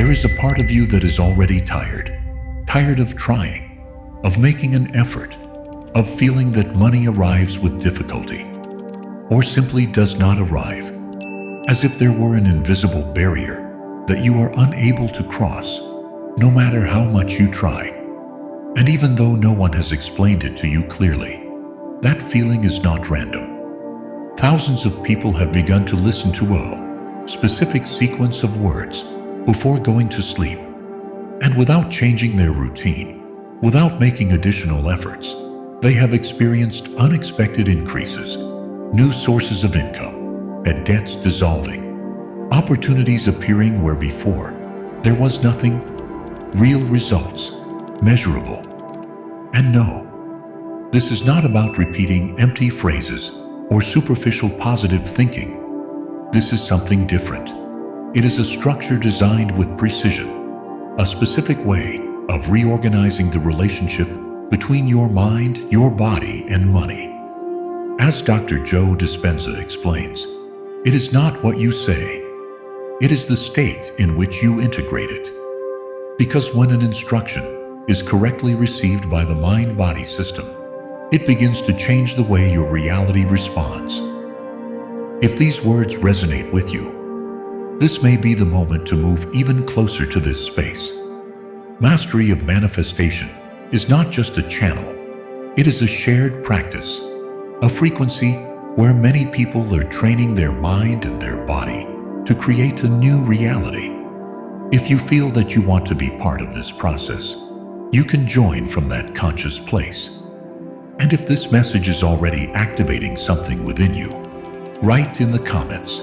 There is a part of you that is already tired of trying, of making an effort, of feeling that money arrives with difficulty, or simply does not arrive, as if there were an invisible barrier that you are unable to cross, no matter how much you try. And even though no one has explained it to you clearly, that feeling is not random. Thousands of people have begun to listen to a specific sequence of words before going to sleep, and without changing their routine, without making additional efforts, they have experienced unexpected increases, new sources of income, and debts dissolving, opportunities appearing where before there was nothing, real results, measurable. And no, this is not about repeating empty phrases or superficial positive thinking. This is something different. It is a structure designed with precision, a specific way of reorganizing the relationship between your mind, your body, and money. As Dr. Joe Dispenza explains, it is not what you say, it is the state in which you integrate it. Because when an instruction is correctly received by the mind-body system, it begins to change the way your reality responds. If these words resonate with you, this may be the moment to move even closer to this space. Mastery of manifestation is not just a channel, it is a shared practice, a frequency where many people are training their mind and their body to create a new reality. If you feel that you want to be part of this process, you can join from that conscious place. And if this message is already activating something within you, write in the comments,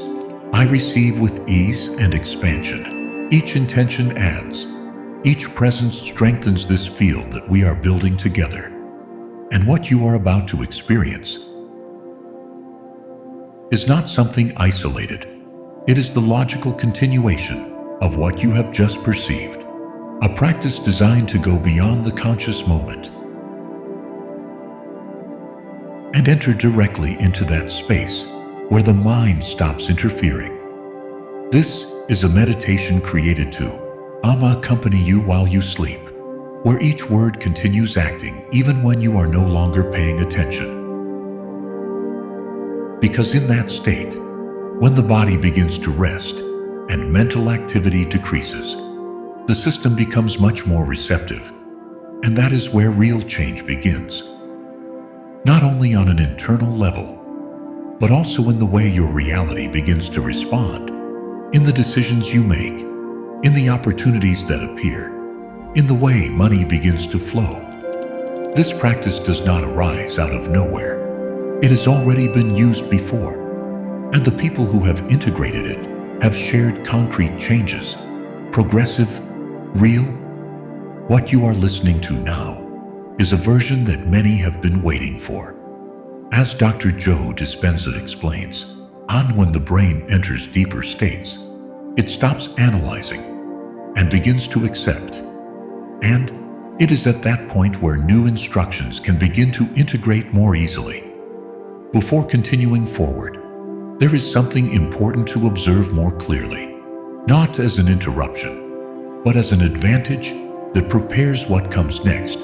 "I receive with ease and expansion." Each intention adds, each presence strengthens this field that we are building together. And what you are about to experience is not something isolated. It is the logical continuation of what you have just perceived, a practice designed to go beyond the conscious moment and enter directly into that space where the mind stops interfering. This is a meditation created to accompany you while you sleep, where each word continues acting even when you are no longer paying attention. Because in that state, when the body begins to rest and mental activity decreases, the system becomes much more receptive, and that is where real change begins. Not only on an internal level, but also in the way your reality begins to respond, in the decisions you make, in the opportunities that appear, in the way money begins to flow. This practice does not arise out of nowhere. It has already been used before, and the people who have integrated it have shared concrete changes, progressive, real. What you are listening to now is a version that many have been waiting for. As Dr. Joe Dispenza explains, when the brain enters deeper states, it stops analyzing and begins to accept. And it is at that point where new instructions can begin to integrate more easily. Before continuing forward, there is something important to observe more clearly, not as an interruption, but as an advantage that prepares what comes next.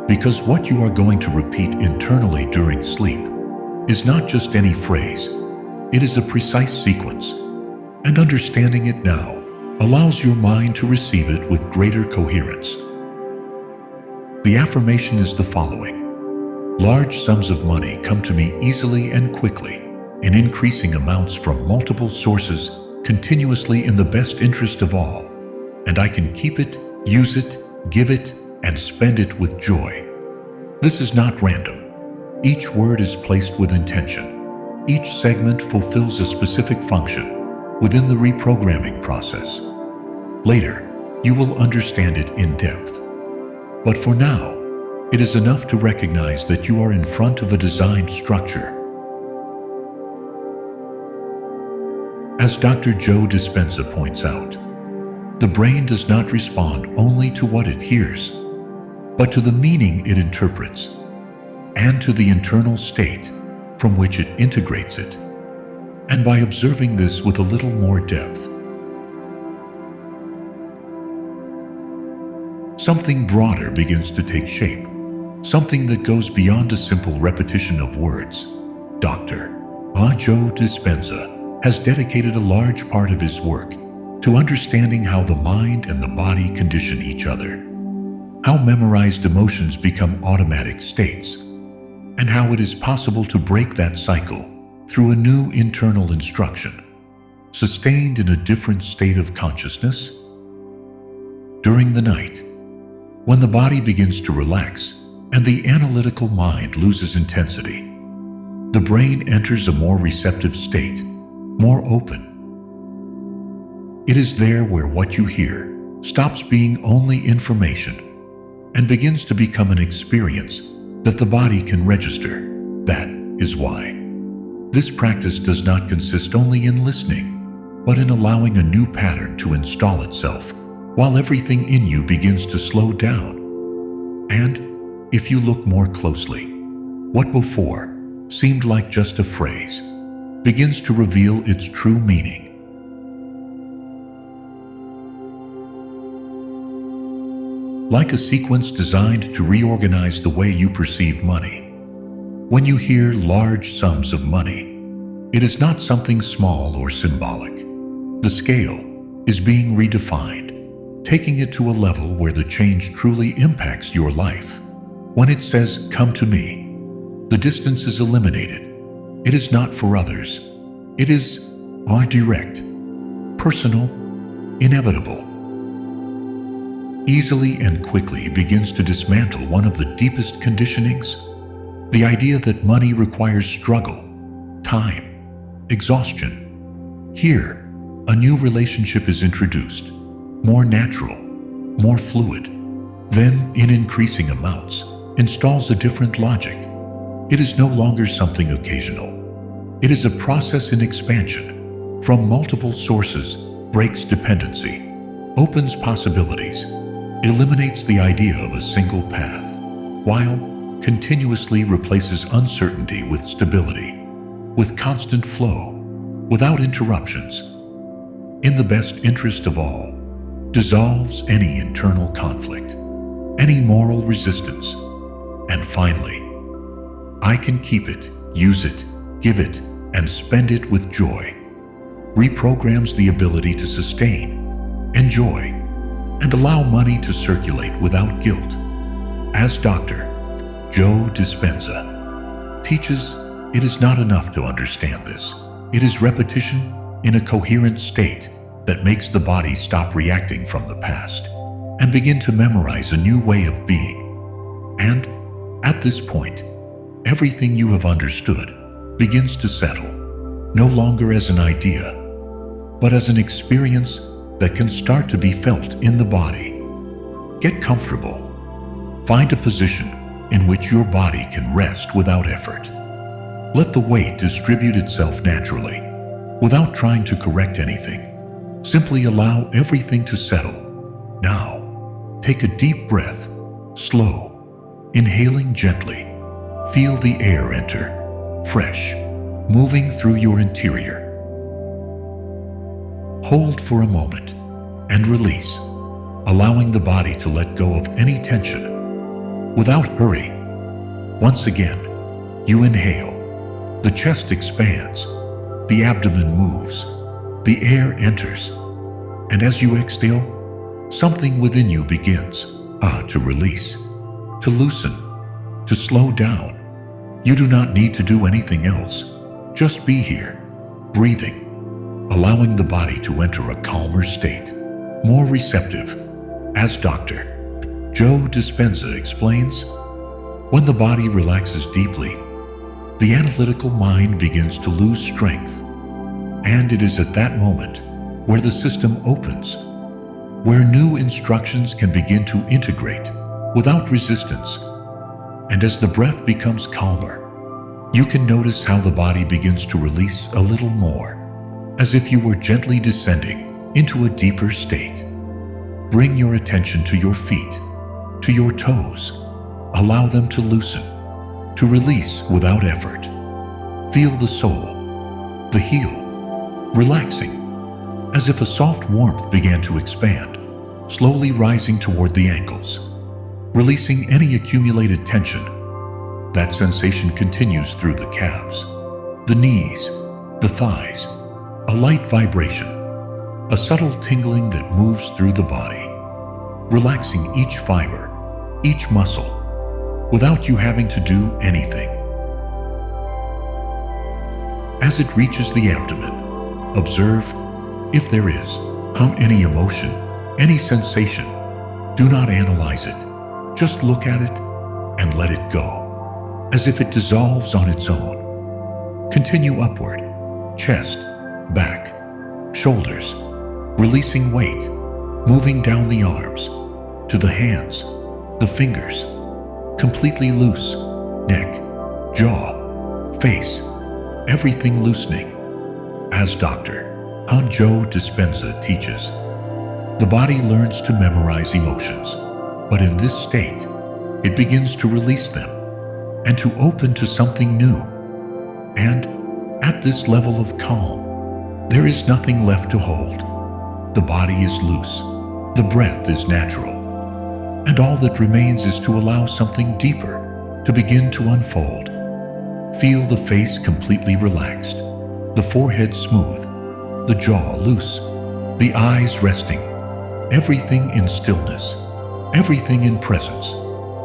Because what you are going to repeat internally during sleep is not just any phrase, it is a precise sequence, and understanding it now allows your mind to receive it with greater coherence. The affirmation is the following: large sums of money come to me easily and quickly, in increasing amounts from multiple sources, continuously in the best interest of all, and I can keep it, use it, give it, and spend it with joy. This is not random. Each word is placed with intention. Each segment fulfills a specific function within the reprogramming process. Later, you will understand it in depth. But for now, it is enough to recognize that you are in front of a designed structure. As Dr. Joe Dispenza points out, the brain does not respond only to what it hears, but to the meaning it interprets, and to the internal state from which it integrates it. And by observing this with a little more depth, Something broader begins to take shape, something that goes beyond a simple repetition of words. Dr. Joe Dispenza has dedicated a large part of his work to understanding how the mind and the body condition each other, how memorized emotions become automatic states, and how it is possible to break that cycle through a new internal instruction, sustained in a different state of consciousness. During the night, when the body begins to relax and the analytical mind loses intensity, the brain enters a more receptive state, more open. It is there where what you hear stops being only information and begins to become an experience that the body can register. That is why this practice does not consist only in listening, but in allowing a new pattern to install itself while everything in you begins to slow down. And if you look more closely, what before seemed like just a phrase begins to reveal its true meaning. Like a sequence designed to reorganize the way you perceive money. When you hear large sums of money, it is not something small or symbolic. The scale is being redefined, taking it to a level where the change truly impacts your life. When it says, "Come to me," the distance is eliminated. It is not for others. It is direct, personal, inevitable. Easily and quickly begins to dismantle one of the deepest conditionings, the idea that money requires struggle, time, exhaustion. Here, a new relationship is introduced, more natural, more fluid, then in increasing amounts, installs a different logic. It is no longer something occasional. It is a process in expansion, from multiple sources, breaks dependency, opens possibilities, eliminates the idea of a single path, while continuously replaces uncertainty with stability, with constant flow, without interruptions. In the best interest of all, dissolves any internal conflict, any moral resistance, and finally, I can keep it, use it, give it, and spend it with joy. Reprograms the ability to sustain, enjoy, and allow money to circulate without guilt. As Dr. Joe Dispenza teaches, it is not enough to understand this. It is repetition in a coherent state that makes the body stop reacting from the past and begin to memorize a new way of being. And at this point, everything you have understood begins to settle, no longer as an idea, but as an experience that can start to be felt in the body. Get comfortable. Find a position in which your body can rest without effort. Let the weight distribute itself naturally, without trying to correct anything. Simply allow everything to settle. Now, take a deep breath, slow, inhaling gently. Feel the air enter, fresh, moving through your interior. Hold for a moment and release, allowing the body to let go of any tension. Without hurry, once again, you inhale. The chest expands, the abdomen moves, the air enters, and as you exhale, something within you begins to release, to loosen, to slow down. You do not need to do anything else. Just be here, breathing, allowing the body to enter a calmer state, more receptive. As Dr. Joe Dispenza explains, when the body relaxes deeply, the analytical mind begins to lose strength. And it is at that moment where the system opens, where new instructions can begin to integrate without resistance. And as the breath becomes calmer, you can notice how the body begins to release a little more, as if you were gently descending into a deeper state. Bring your attention to your feet, to your toes. Allow them to loosen, to release without effort. Feel the sole, the heel, relaxing, as if a soft warmth began to expand. slowly rising toward the ankles, releasing any accumulated tension. That sensation continues through the calves, the knees, the thighs, a light vibration, a subtle tingling that moves through the body, relaxing each fiber, each muscle, without you having to do anything. As it reaches the abdomen, observe, if there is, how any emotion, any sensation. Do not analyze it. Just look at it and let it go, as if it dissolves on its own. Continue upward, chest, back, shoulders, releasing weight, moving down the arms, to the hands, the fingers, completely loose, neck, jaw, face, everything loosening. As Dr. Joe Dispenza teaches, the body learns to memorize emotions, but in this state, it begins to release them and to open to something new. And at this level of calm, there is nothing left to hold. The body is loose, the breath is natural, and all that remains is to allow something deeper to begin to unfold. Feel the face completely relaxed, the forehead smooth, the jaw loose, the eyes resting, everything in stillness, everything in presence,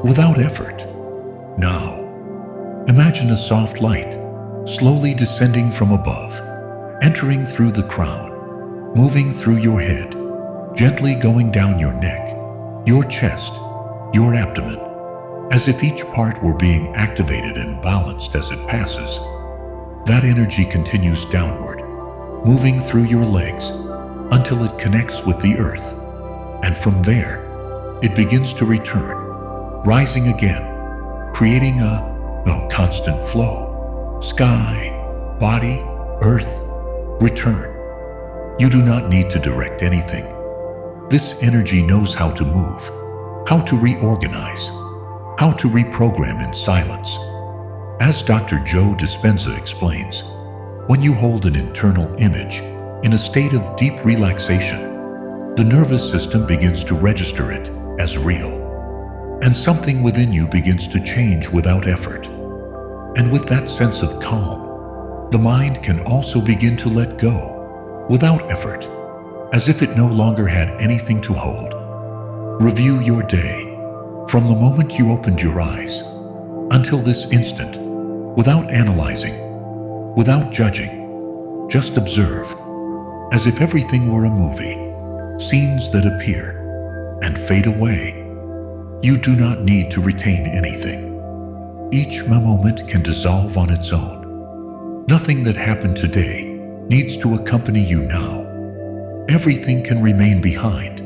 without effort. Now, imagine a soft light slowly descending from above, entering through the crown, moving through your head, gently going down your neck, your chest, your abdomen, as if each part were being activated and balanced as it passes. That energy continues downward, moving through your legs until it connects with the earth, and from there, it begins to return, rising again, creating a constant flow. Sky, body, earth, return. You do not need to direct anything. This energy knows how to move, how to reorganize, how to reprogram in silence. As Dr. Joe Dispenza explains, when you hold an internal image in a state of deep relaxation, the nervous system begins to register it as real, and something within you begins to change without effort. And with that sense of calm, the mind can also begin to let go without effort, as if it no longer had anything to hold. Review your day from the moment you opened your eyes until this instant, without analyzing, without judging. Just observe, as if everything were a movie, scenes that appear and fade away. You do not need to retain anything. Each moment can dissolve on its own. Nothing that happened today needs to accompany you now. Everything can remain behind.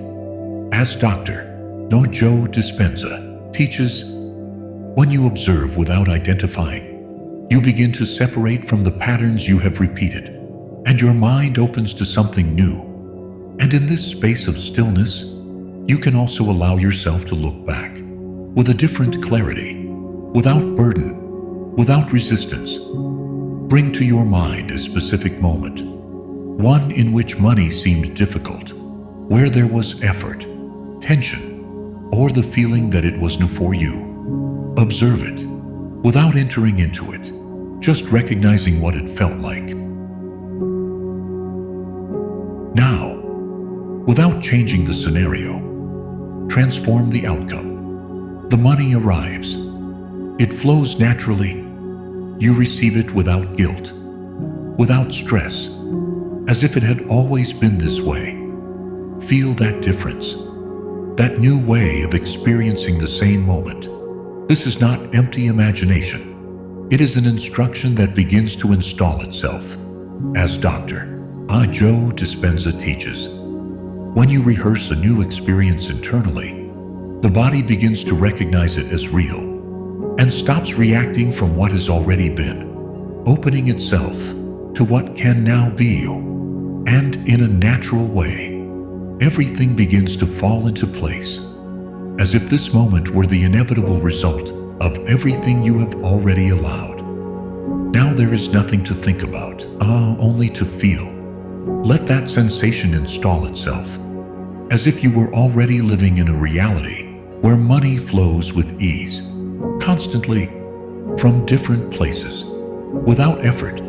As Dr. Joe Dispenza teaches, when you observe without identifying, you begin to separate from the patterns you have repeated, and your mind opens to something new. And in this space of stillness, you can also allow yourself to look back with a different clarity, without burden, without resistance. Bring to your mind a specific moment, one in which money seemed difficult, where there was effort, tension, or the feeling that it was new for you. Observe it, without entering into it, just recognizing what it felt like. Now, without changing the scenario, transform the outcome. The money arrives. It flows naturally. You receive it without guilt, without stress, as if it had always been this way. Feel that difference, that new way of experiencing the same moment. This is not empty imagination. It is an instruction that begins to install itself. As Dr. Joe Dispenza teaches, when you rehearse a new experience internally, the body begins to recognize it as real and stops reacting from what has already been, opening itself to what can now be. And in a natural way, everything begins to fall into place, as if this moment were the inevitable result of everything you have already allowed. Now there is nothing to think about, only to feel. Let that sensation install itself, as if you were already living in a reality where money flows with ease, constantly, from different places, without effort.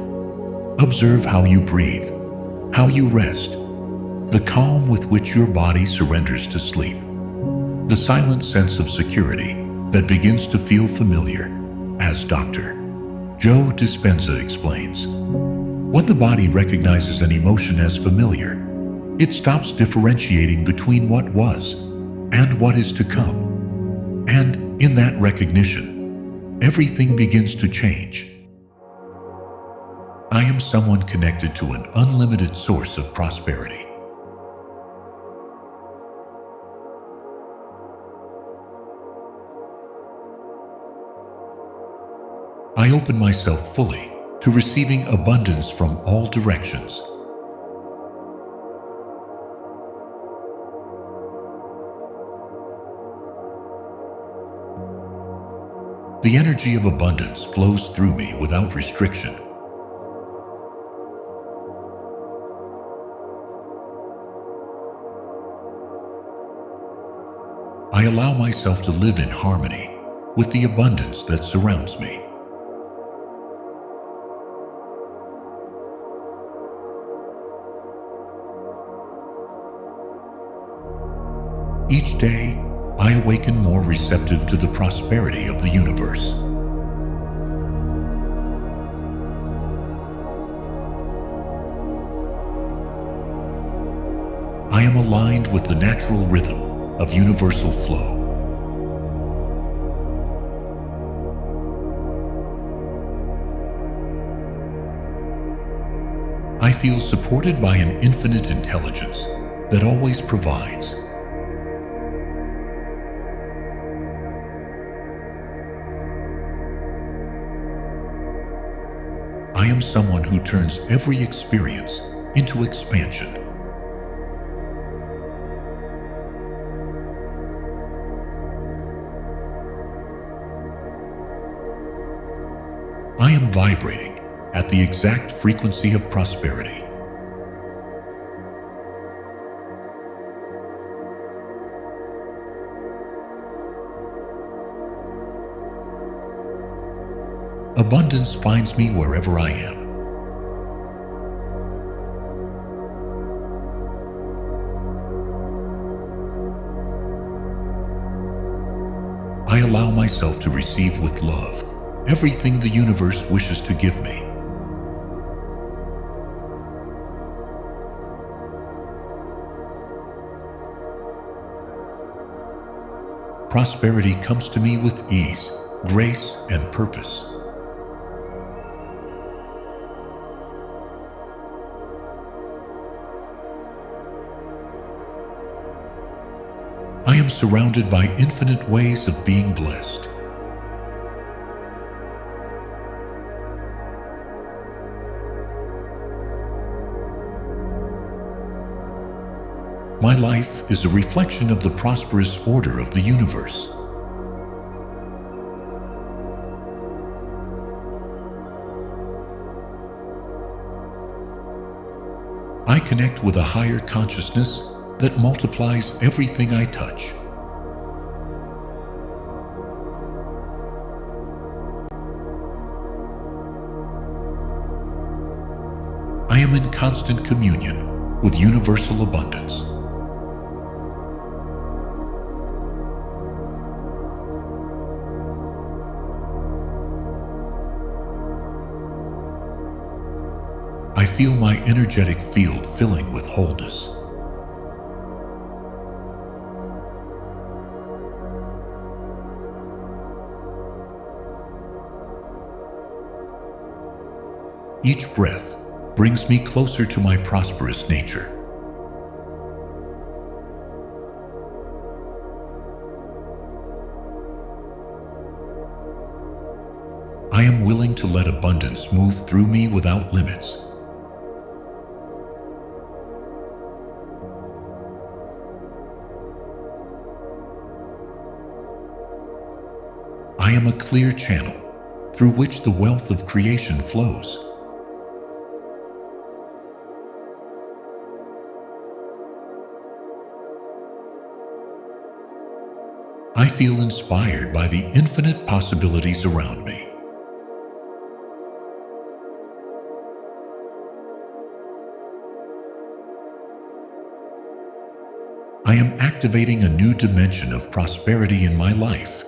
Observe how you breathe, how you rest, the calm with which your body surrenders to sleep, the silent sense of security that begins to feel familiar, as Dr. Joe Dispenza explains. When the body recognizes an emotion as familiar, it stops differentiating between what was and what is to come. And in that recognition, everything begins to change. I am someone connected to an unlimited source of prosperity. I open myself fully to receiving abundance from all directions. The energy of abundance flows through me without restriction. I allow myself to live in harmony with the abundance that surrounds me. Each day, I awaken more receptive to the prosperity of the universe. I am aligned with the natural rhythm of universal flow. I feel supported by an infinite intelligence that always provides. I am someone who turns every experience into expansion. I am vibrating at the exact frequency of prosperity. Abundance finds me wherever I am. I allow myself to receive with love everything the universe wishes to give me. Prosperity comes to me with ease, grace, and purpose. I am surrounded by infinite ways of being blessed. My life is a reflection of the prosperous order of the universe. I connect with a higher consciousness that multiplies everything I touch. I am in constant communion with universal abundance. I feel my energetic field filling with wholeness. Each breath brings me closer to my prosperous nature. I am willing to let abundance move through me without limits. I am a clear channel through which the wealth of creation flows. I feel inspired by the infinite possibilities around me. I am activating a new dimension of prosperity in my life.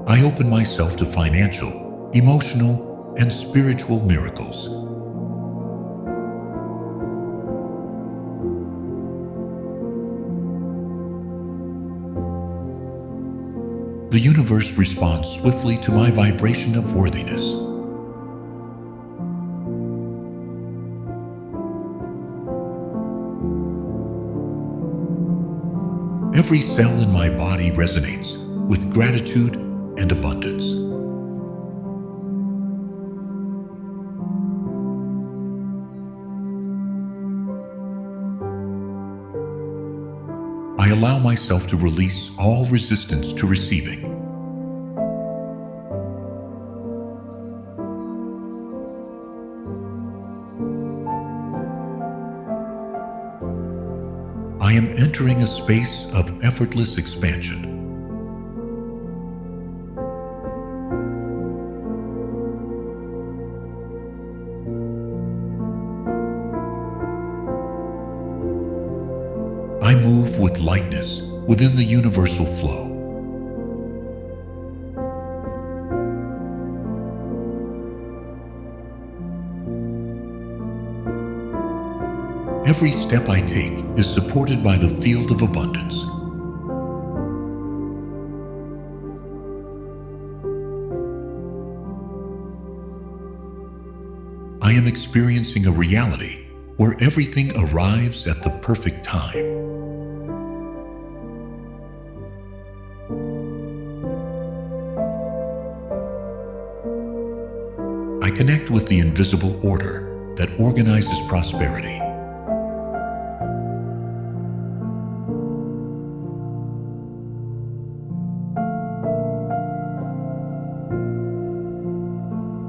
I open myself to financial, emotional, and spiritual miracles. The universe responds swiftly to my vibration of worthiness. Every cell in my body resonates with gratitude and abundance. I allow myself to release all resistance to receiving. I am entering a space of effortless expansion. I move with lightness within the universal flow. Every step I take is supported by the field of abundance. I am experiencing a reality where everything arrives at the perfect time. I connect with the invisible order that organizes prosperity.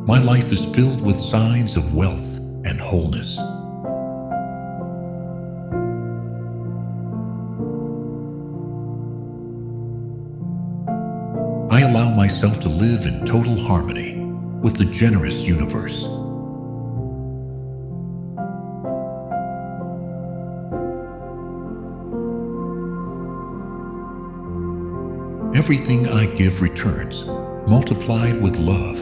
My life is filled with signs of wealth and wholeness. I allow myself to live in total harmony with the generous universe. Everything I give returns, multiplied with love.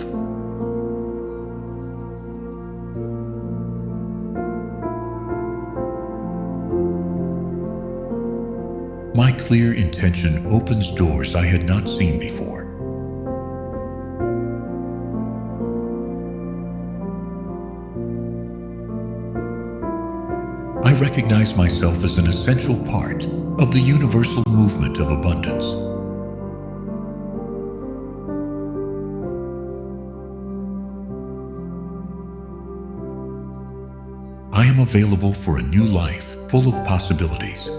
My clear intention opens doors I had not seen before. I recognize myself as an essential part of the universal movement of abundance. I am available for a new life full of possibilities.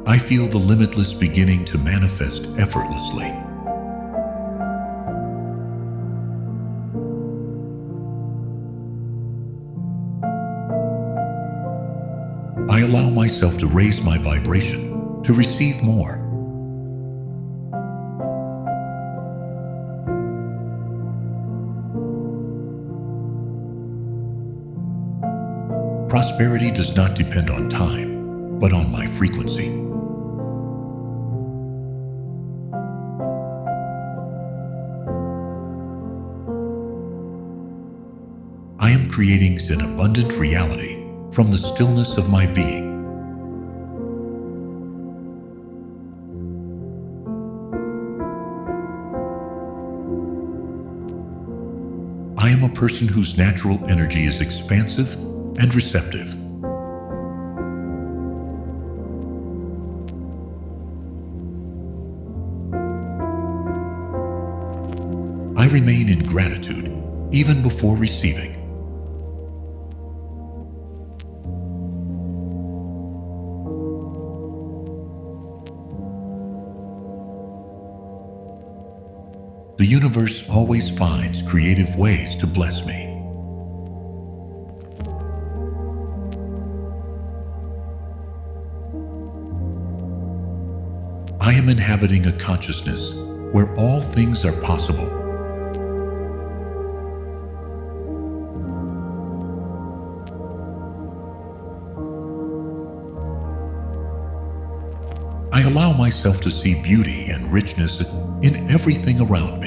I feel the limitless beginning to manifest effortlessly. I allow myself to raise my vibration to receive more. Prosperity does not depend on time, but on my frequency. I am creating an abundant reality from the stillness of my being. I am a person whose natural energy is expansive and receptive. I remain in gratitude even before receiving. The universe always finds creative ways to bless me. I am inhabiting a consciousness where all things are possible. I allow myself to see beauty and richness in everything around me.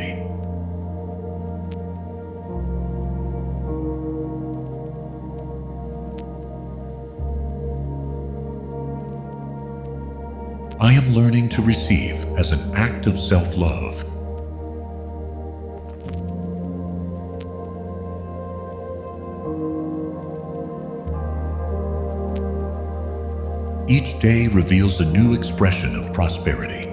I am learning to receive as an act of self-love. Each day reveals a new expression of prosperity.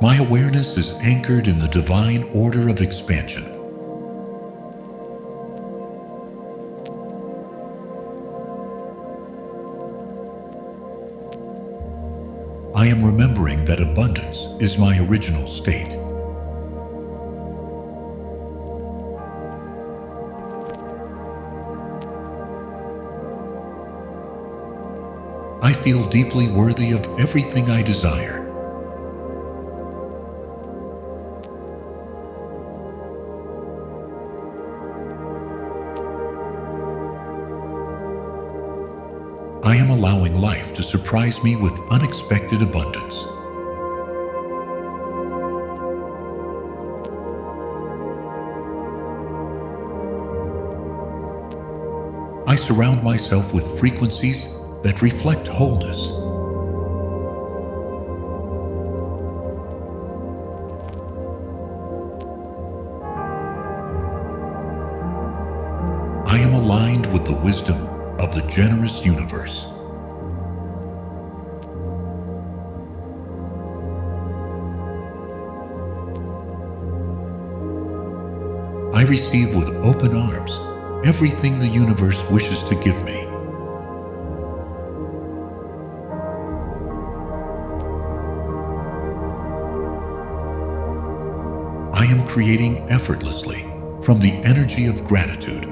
My awareness is anchored in the divine order of expansion. I am remembering that abundance is my original state. I feel deeply worthy of everything I desire. I am allowing life to surprise me with unexpected abundance. I surround myself with frequencies that reflect wholeness. I am aligned with the wisdom of the generous universe. I receive with open arms everything the universe wishes to give me. I am creating effortlessly from the energy of gratitude.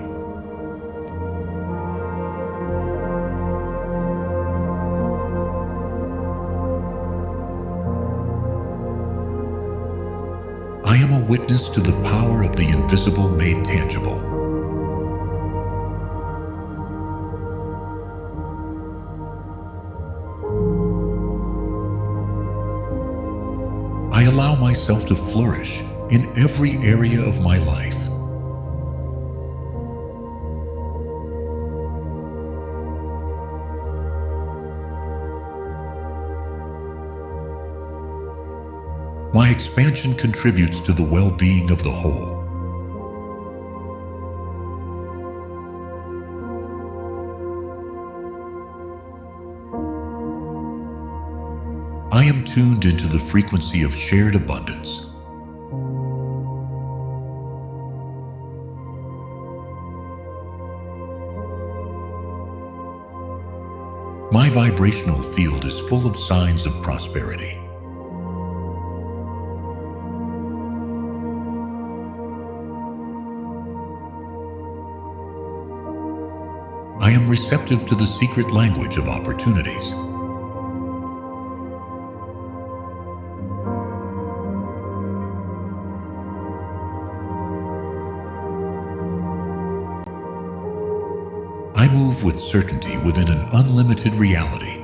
I am a witness to the power of the invisible made tangible. I allow myself to flourish in every area of my life. My expansion contributes to the well-being of the whole. I am tuned into the frequency of shared abundance. My vibrational field is full of signs of prosperity. I am receptive to the secret language of opportunities. I move with certainty within an unlimited reality.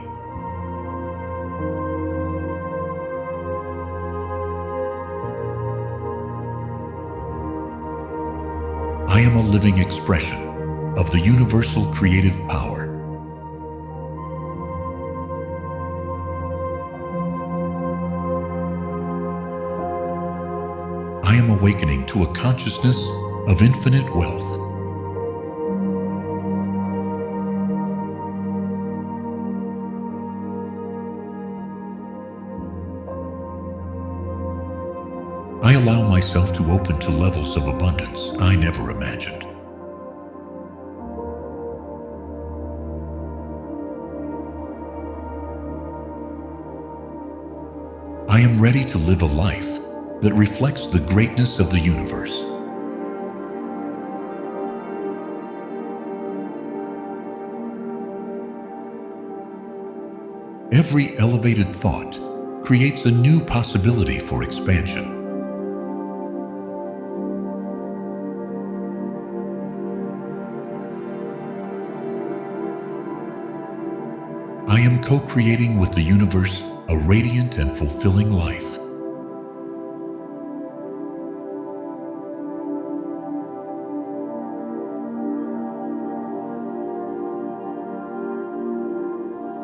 I am a living expression of the universal creative power. I am awakening to a consciousness of infinite wealth. I allow myself to open to levels of abundance I never imagined. I am ready to live a life that reflects the greatness of the universe. Every elevated thought creates a new possibility for expansion. I am co-creating with the universe a radiant and fulfilling life.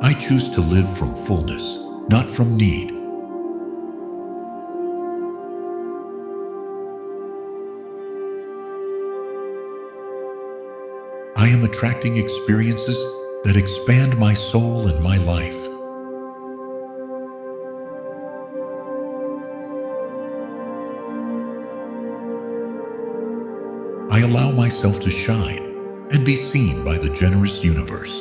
I choose to live from fullness, not from need. I am attracting experiences that expand my soul and my life. I allow myself to shine and be seen by the generous universe.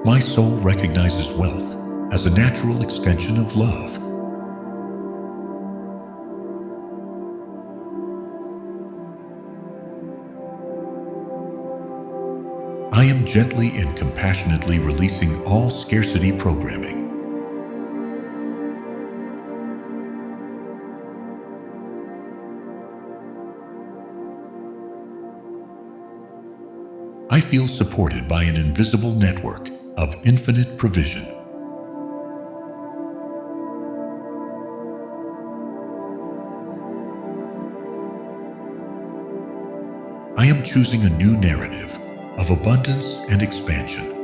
My soul recognizes wealth as a natural extension of love. I am gently and compassionately releasing all scarcity programming. I feel supported by an invisible network of infinite provision. I am choosing a new narrative of abundance and expansion.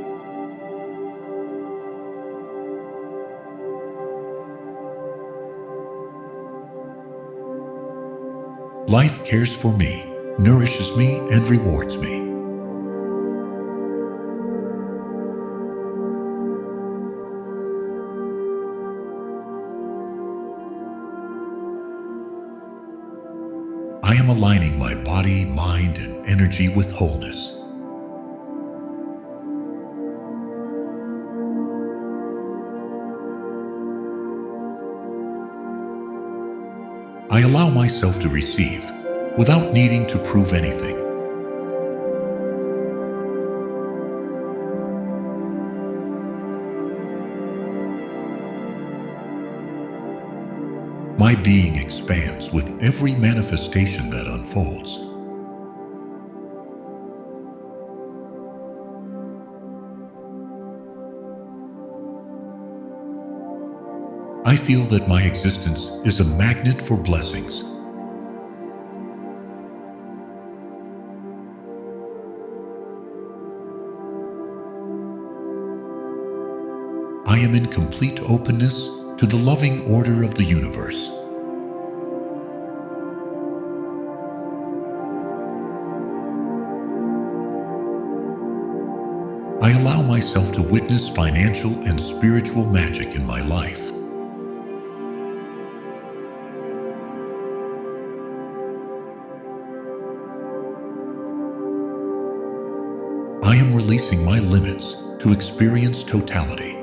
Life cares for me, nourishes me, and rewards me. I am aligning my body, mind, and energy with wholeness. I allow myself to receive without needing to prove anything. My being expands with every manifestation that unfolds. I feel that my existence is a magnet for blessings. I am in complete openness to the loving order of the universe. I allow myself to witness financial and spiritual magic in my life. I am releasing my limits to experience totality.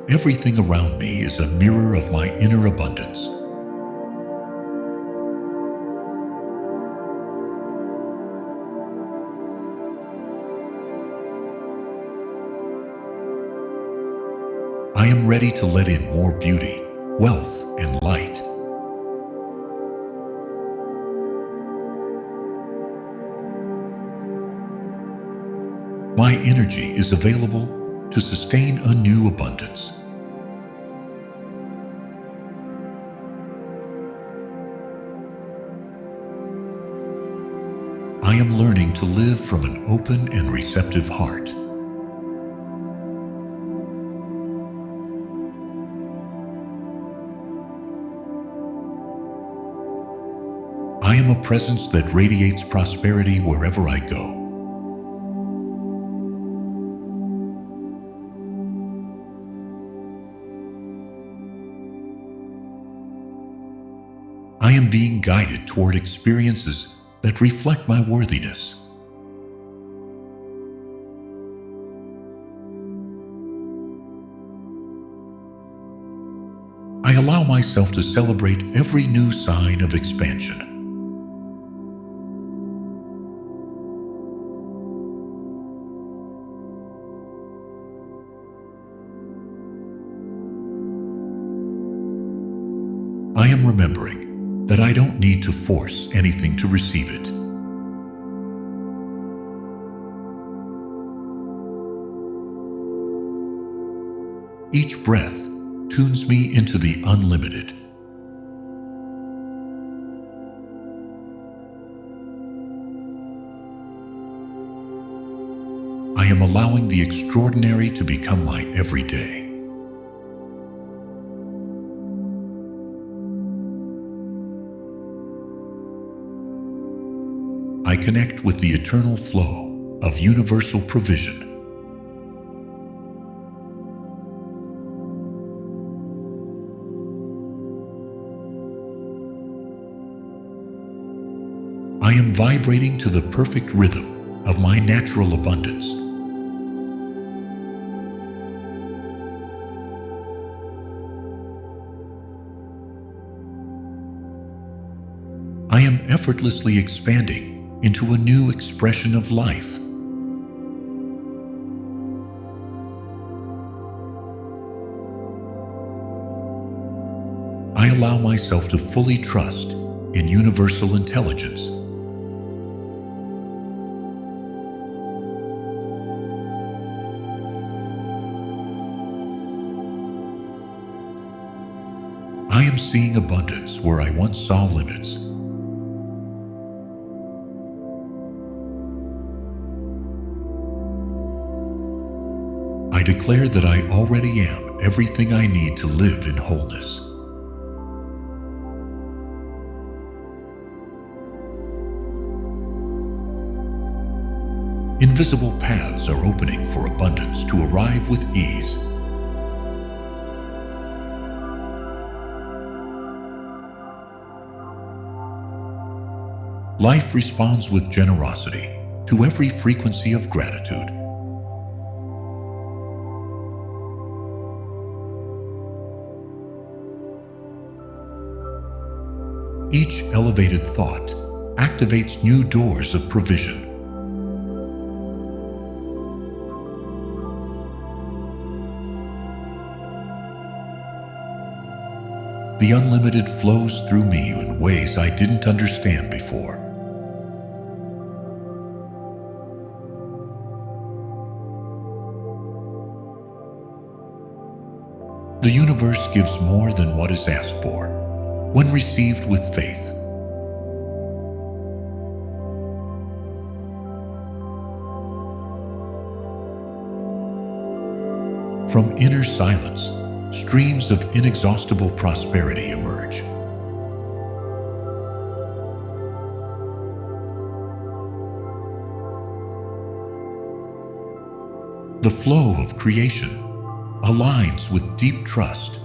Everything around me is a mirror of my inner abundance. I am ready to let in more beauty, wealth, and light. My energy is available to sustain a new abundance. I am learning to live from an open and receptive heart. I am a presence that radiates prosperity wherever I go. I am being guided toward experiences that reflect my worthiness. I allow myself to celebrate every new sign of expansion. I am remembering that I don't need to force anything to receive it. Each breath tunes me into the unlimited. I am allowing the extraordinary to become my everyday. I connect with the eternal flow of universal provision. I am vibrating to the perfect rhythm of my natural abundance. I am effortlessly expanding into a new expression of life. I allow myself to fully trust in universal intelligence. I am seeing abundance where I once saw limits. I declare that I already am everything I need to live in wholeness. Invisible paths are opening for abundance to arrive with ease. Life responds with generosity to every frequency of gratitude. Each elevated thought activates new doors of provision. The unlimited flows through me in ways I didn't understand before. The universe gives more than what is asked for when received with faith. From inner silence, streams of inexhaustible prosperity emerge. The flow of creation aligns with deep trust.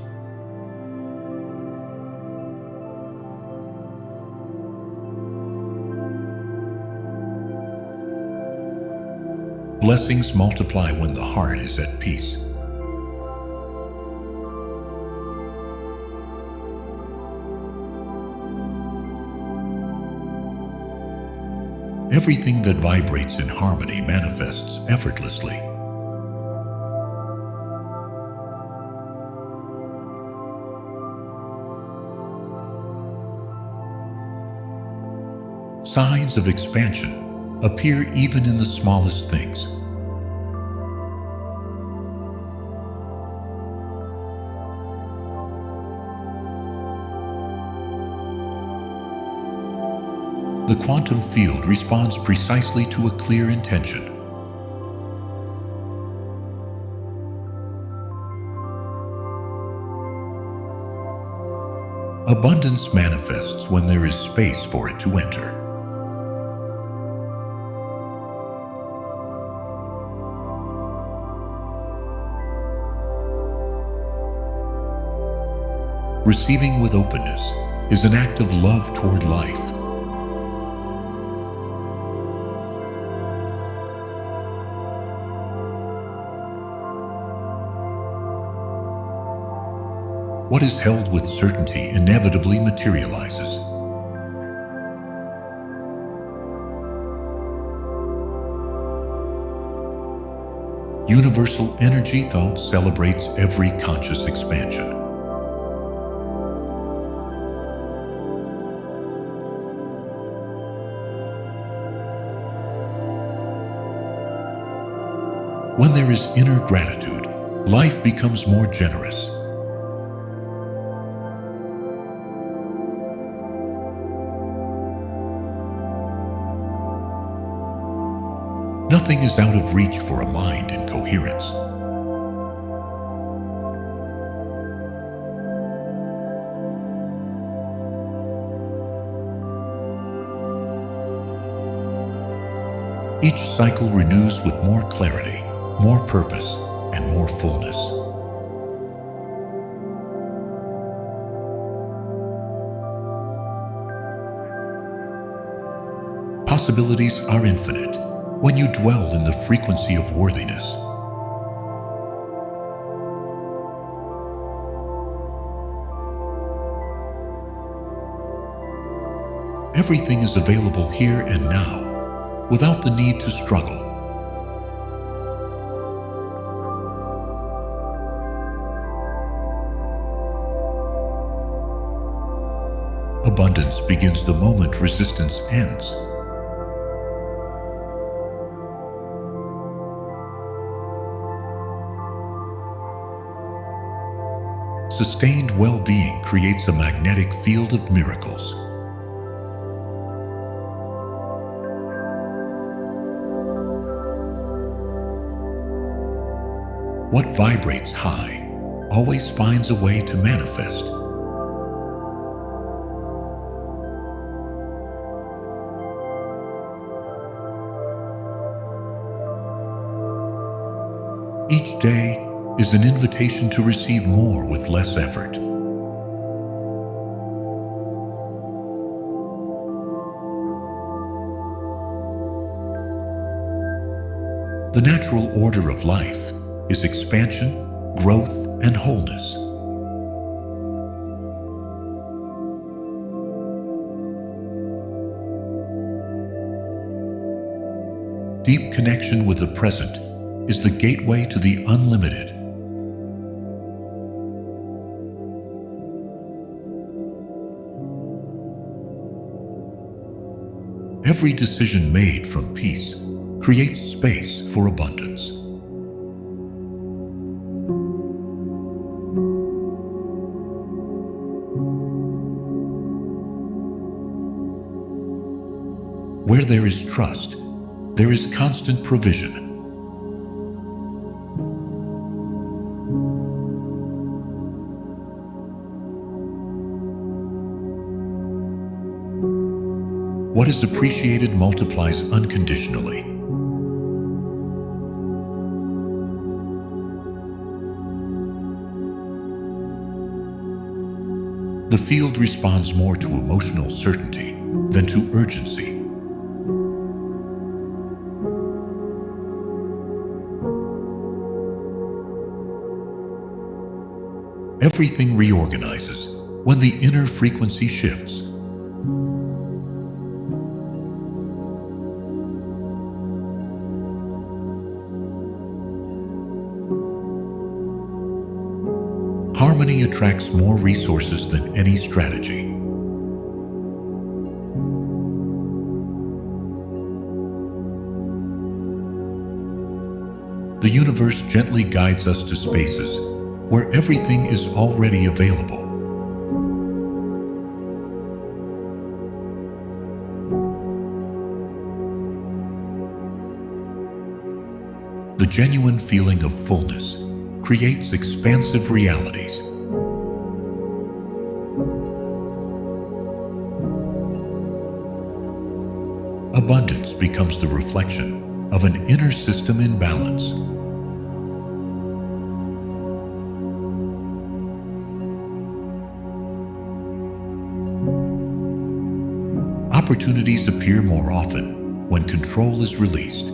Blessings multiply when the heart is at peace. Everything that vibrates in harmony manifests effortlessly. Signs of expansion appear even in the smallest things. The quantum field responds precisely to a clear intention. Abundance manifests when there is space for it to enter. Receiving with openness is an act of love toward life. What is held with certainty inevitably materializes. Universal energy thought celebrates every conscious expansion. When there is inner gratitude, life becomes more generous. Nothing is out of reach for a mind in coherence. Each cycle renews with more clarity, more purpose, and more fullness. Possibilities are infinite when you dwell in the frequency of worthiness. Everything is available here and now, without the need to struggle. Abundance begins the moment resistance ends. Sustained well-being creates a magnetic field of miracles. What vibrates high always finds a way to manifest. Each day is an invitation to receive more with less effort. The natural order of life is expansion, growth, and wholeness. Deep connection with the present is the gateway to the unlimited. Every decision made from peace creates space for abundance. Where there is trust, there is constant provision. What is appreciated multiplies unconditionally. The field responds more to emotional certainty than to urgency. Everything reorganizes when the inner frequency shifts. Harmony attracts more resources than any strategy. The universe gently guides us to spaces where everything is already available. The genuine feeling of fullness creates expansive realities. Abundance becomes the reflection of an inner system in balance. Opportunities appear more often when control is released.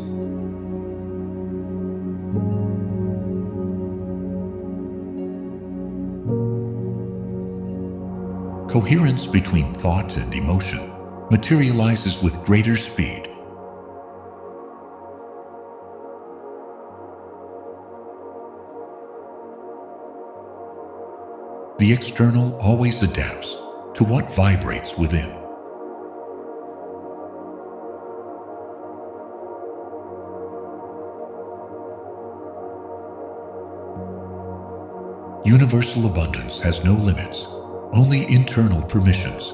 Coherence between thought and emotion materializes with greater speed. The external always adapts to what vibrates within. Universal abundance has no limits, only internal permissions.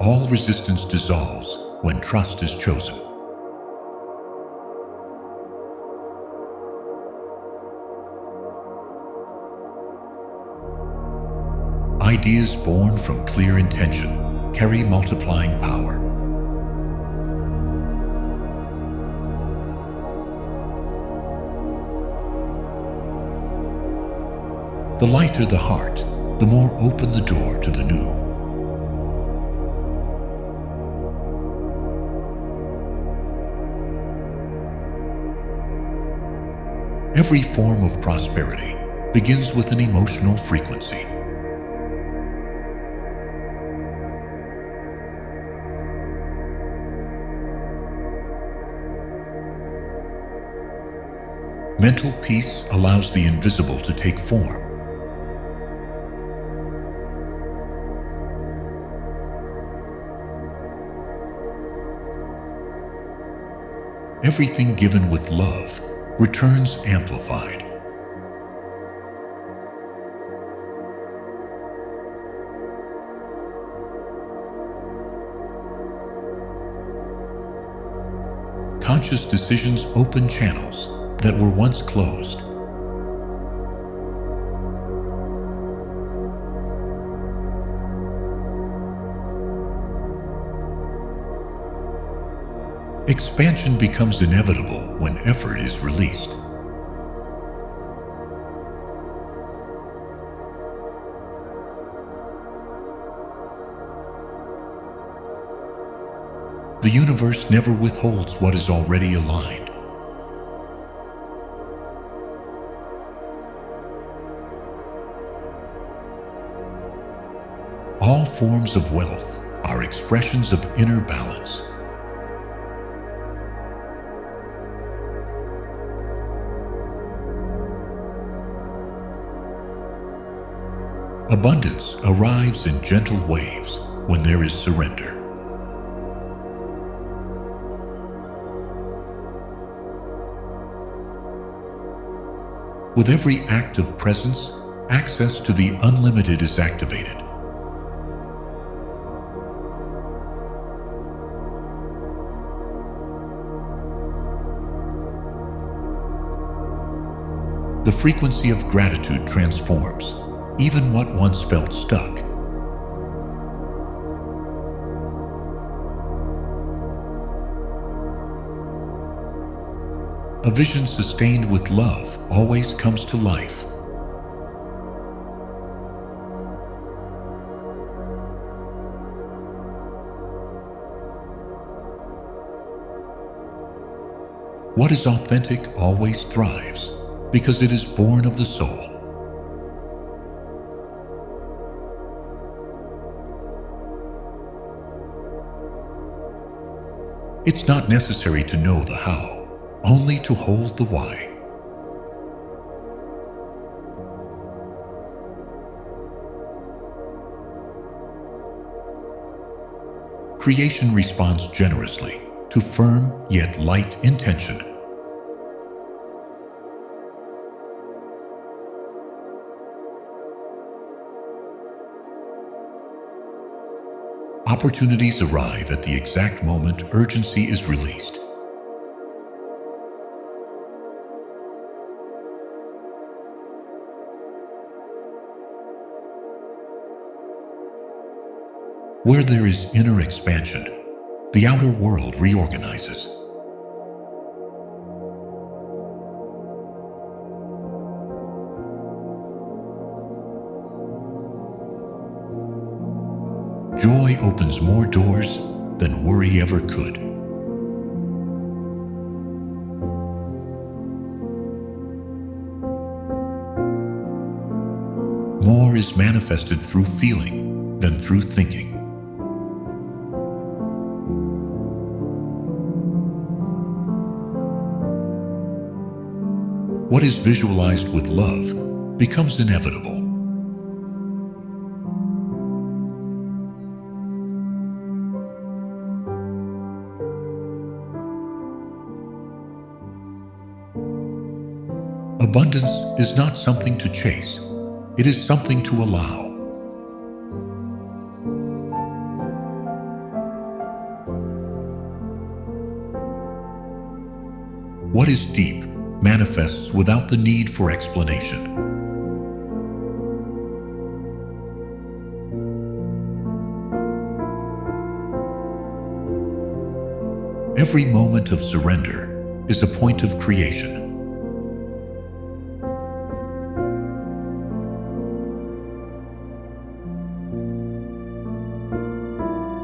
All resistance dissolves when trust is chosen. Ideas born from clear intention carry multiplying power. The lighter the heart, the more open the door to the new. Every form of prosperity begins with an emotional frequency. Mental peace allows the invisible to take form. Everything given with love returns amplified. Conscious decisions open channels that were once closed. Expansion becomes inevitable when effort is released. The universe never withholds what is already aligned. All forms of wealth are expressions of inner balance. Abundance arrives in gentle waves when there is surrender. With every act of presence, access to the unlimited is activated. The frequency of gratitude transforms even what once felt stuck. A vision sustained with love always comes to life. What is authentic always thrives because it is born of the soul. It's not necessary to know the how, only to hold the why. Creation responds generously to firm yet light intention. Opportunities arrive at the exact moment urgency is released. Where there is inner expansion, the outer world reorganizes. Joy opens more doors than worry ever could. More is manifested through feeling than through thinking. What is visualized with love becomes inevitable. Abundance is not something to chase, it is something to allow. What is deep manifests without the need for explanation. Every moment of surrender is a point of creation.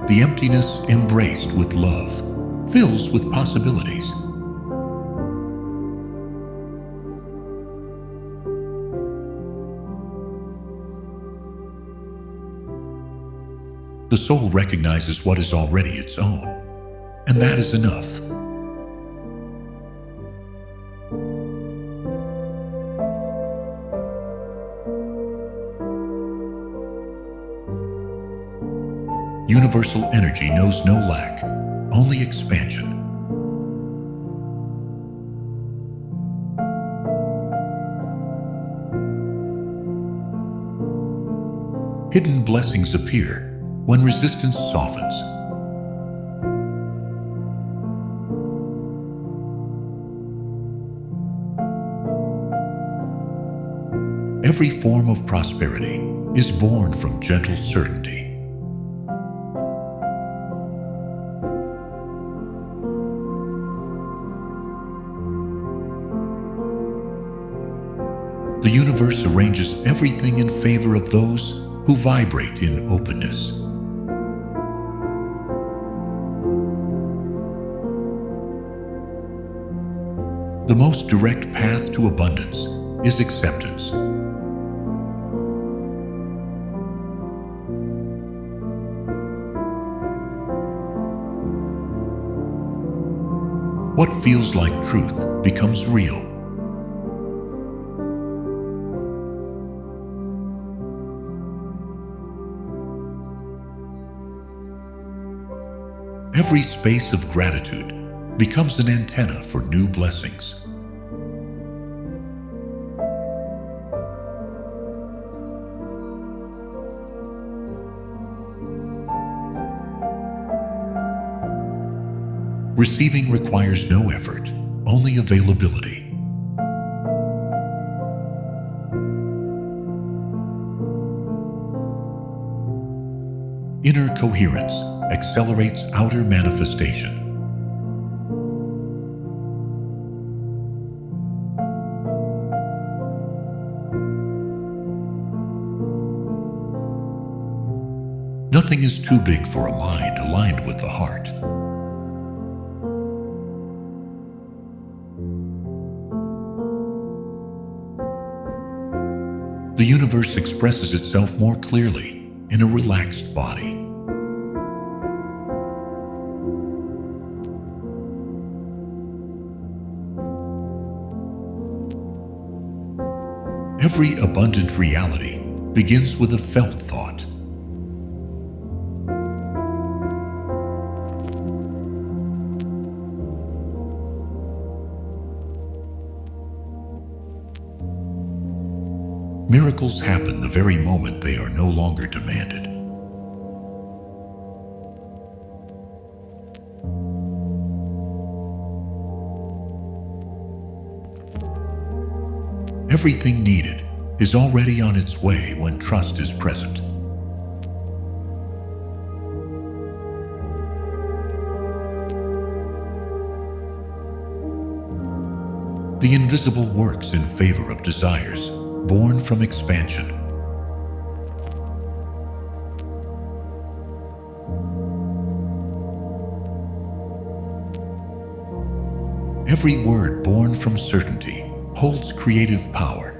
The emptiness embraced with love fills with possibilities. The soul recognizes what is already its own, and that is enough. Universal energy knows no lack, only expansion. Hidden blessings appear when resistance softens. Every form of prosperity is born from gentle certainty. The universe arranges everything in favor of those who vibrate in openness. The most direct path to abundance is acceptance. What feels like truth becomes real. Every space of gratitude becomes an antenna for new blessings. Receiving requires no effort, only availability. Inner coherence accelerates outer manifestation. Nothing is too big for a mind aligned with the heart. The universe expresses itself more clearly in a relaxed body. Every abundant reality begins with a felt thought. Miracles happen the very moment they are no longer demanded. Everything needed is already on its way when trust is present. The invisible works in favor of desires born from expansion. Every word born from certainty holds creative power.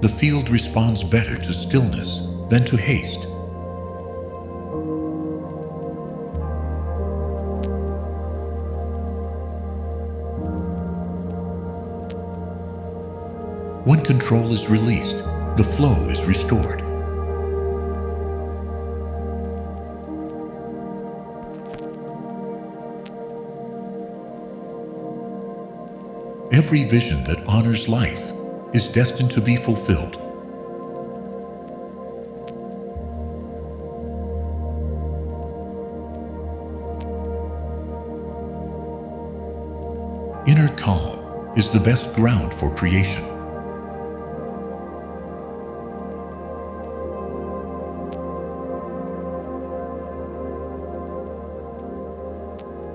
The field responds better to stillness than to haste. When control is released, the flow is restored. Every vision that honors life is destined to be fulfilled. Inner calm is the best ground for creation.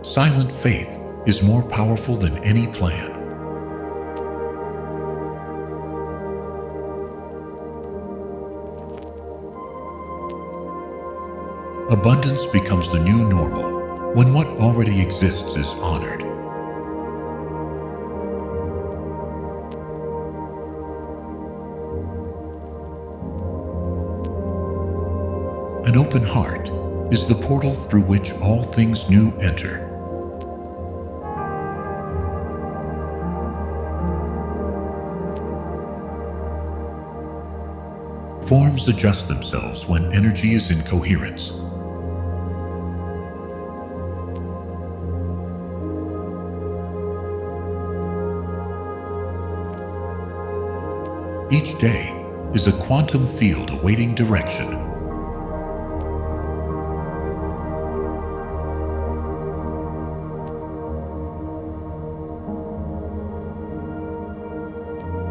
Silent faith is more powerful than any plan. Abundance becomes the new normal when what already exists is honored. An open heart is the portal through which all things new enter. Forms adjust themselves when energy is in coherence. Each day is a quantum field awaiting direction.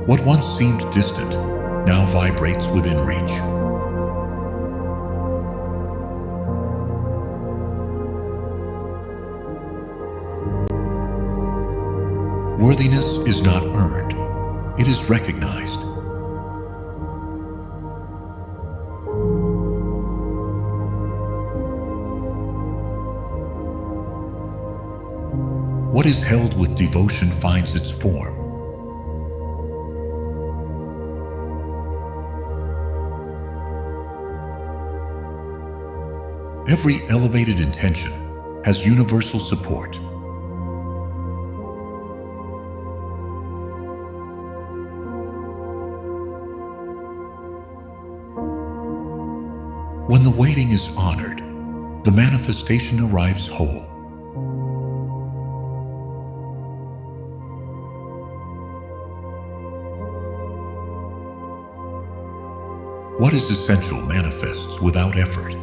What once seemed distant now vibrates within reach. Worthiness is not earned, it is recognized. What is held with devotion finds its form. Every elevated intention has universal support. When the waiting is honored, the manifestation arrives whole. What is essential manifests without effort.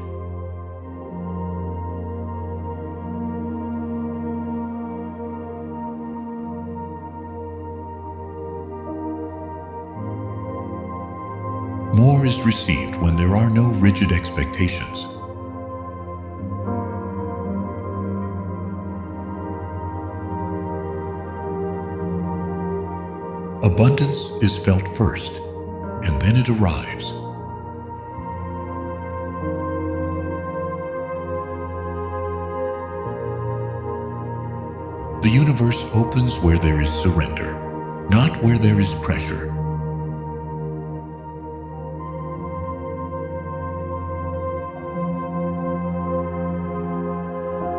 More is received when there are no rigid expectations. Abundance is felt first, and then it arrives. The universe opens where there is surrender, not where there is pressure.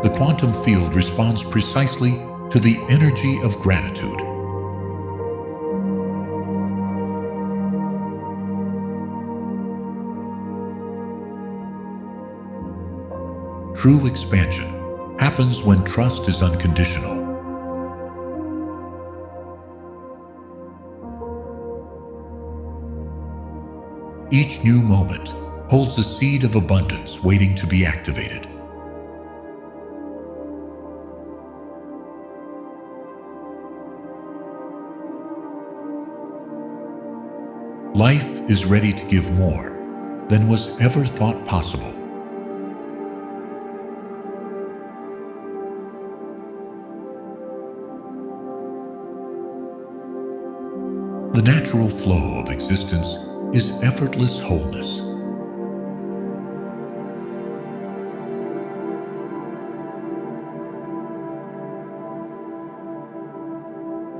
The quantum field responds precisely to the energy of gratitude. True expansion happens when trust is unconditional. Each new moment holds a seed of abundance waiting to be activated. Life is ready to give more than was ever thought possible. The natural flow of existence is effortless wholeness.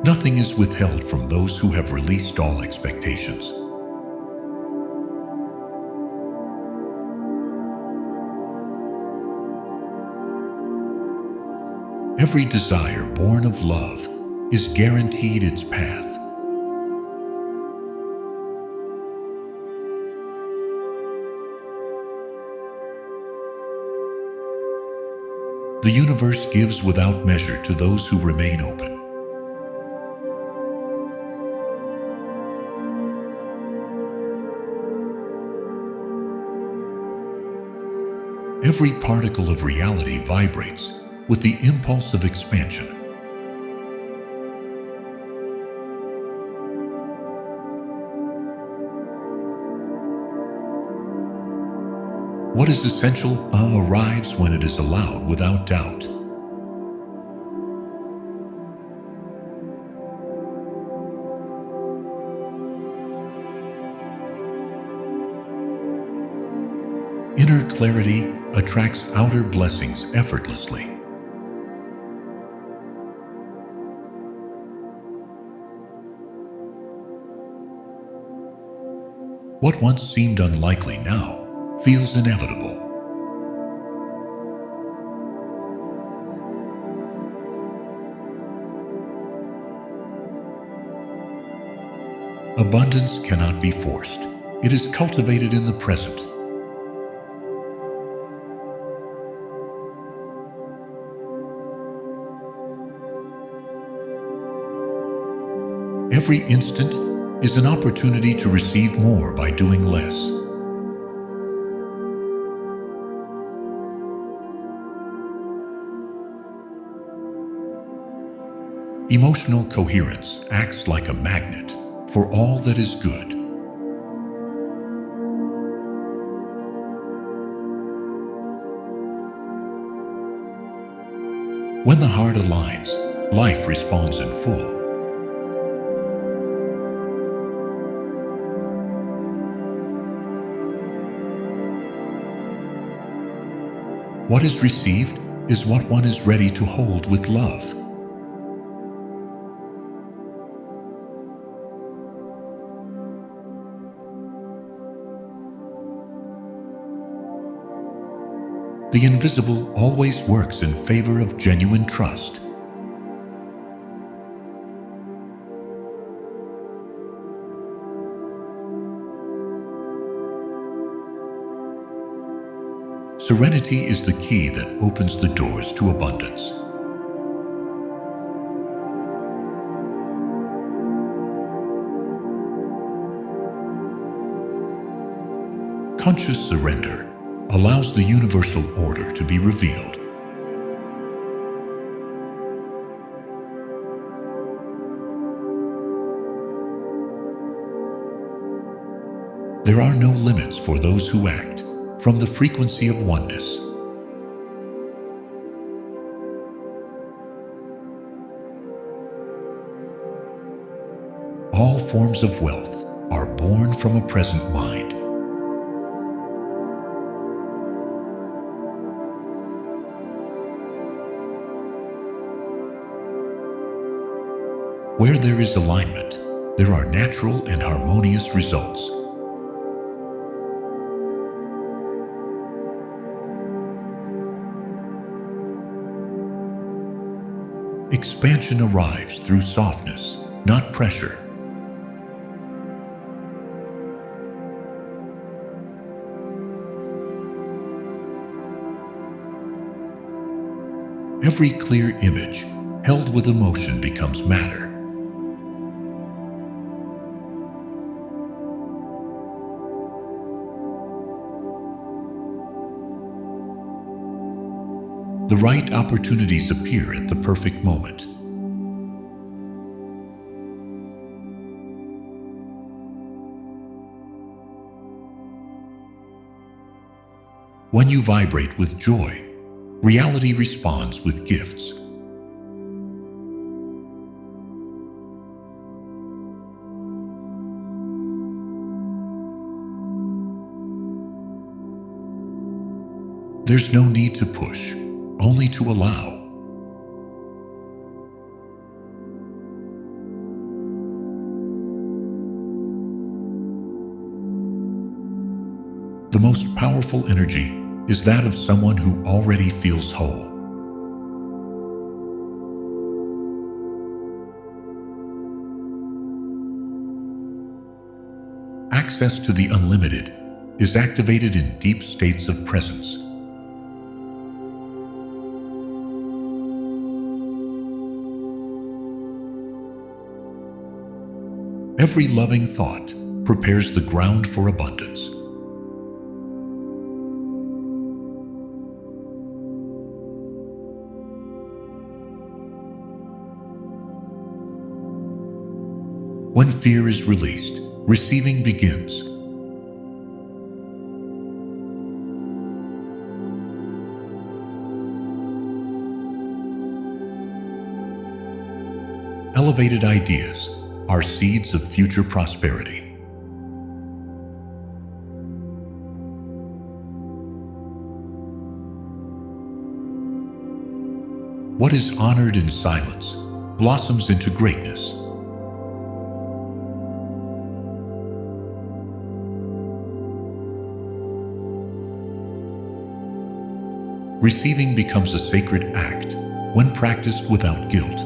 Nothing is withheld from those who have released all expectations. Every desire born of love is guaranteed its path. The universe gives without measure to those who remain open. Every particle of reality vibrates with the impulse of expansion. What is essential arrives when it is allowed without doubt. Inner clarity attracts outer blessings effortlessly. What once seemed unlikely now feels inevitable. Abundance cannot be forced. It is cultivated in the present. Every instant is an opportunity to receive more by doing less. Emotional coherence acts like a magnet for all that is good. When the heart aligns, life responds in full. What is received is what one is ready to hold with love. The invisible always works in favor of genuine trust. Serenity is the key that opens the doors to abundance. Conscious surrender allows the universal order to be revealed. There are no limits for those who act from the frequency of oneness. All forms of wealth are born from a present mind. Where there is alignment, there are natural and harmonious results. Expansion arrives through softness, not pressure. Every clear image held with emotion becomes matter. The right opportunities appear at the perfect moment. When you vibrate with joy, reality responds with gifts. There's no need to push, only to allow. The most powerful energy is that of someone who already feels whole. Access to the unlimited is activated in deep states of presence. Every loving thought prepares the ground for abundance. When fear is released, receiving begins. Elevated ideas are seeds of future prosperity. What is honored in silence blossoms into greatness. Receiving becomes a sacred act when practiced without guilt.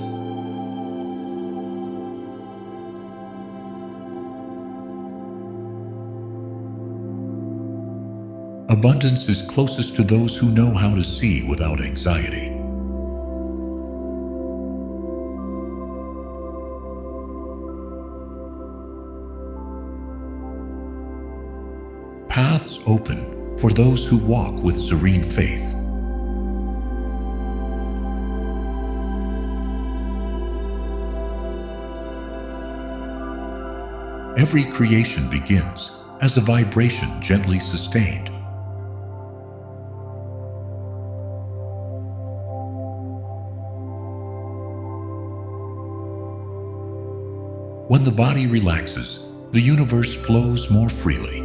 Abundance is closest to those who know how to see without anxiety. Paths open for those who walk with serene faith. Every creation begins as a vibration gently sustained. When the body relaxes, the universe flows more freely.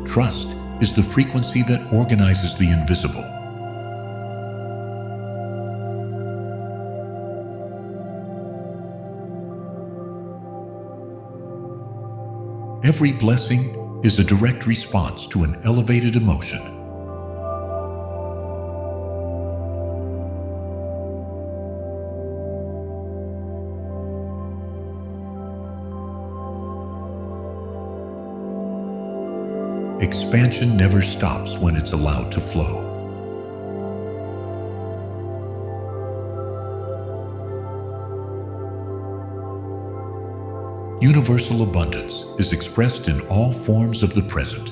Trust is the frequency that organizes the invisible. Every blessing is a direct response to an elevated emotion. Expansion never stops when it's allowed to flow. Universal abundance is expressed in all forms of the present.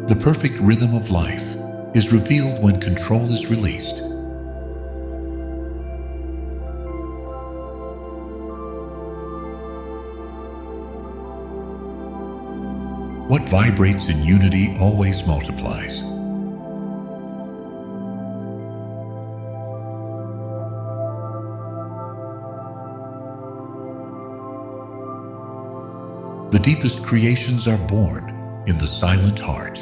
The perfect rhythm of life is revealed when control is released. What vibrates in unity always multiplies. The deepest creations are born in the silent heart.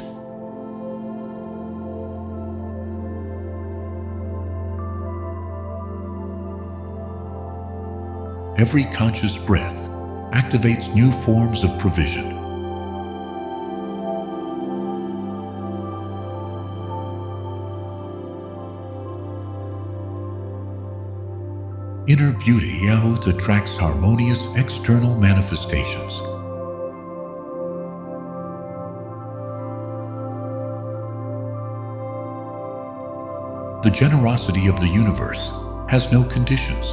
Every conscious breath activates new forms of provision. Inner beauty Yahut attracts harmonious external manifestations. The generosity of the universe has no conditions,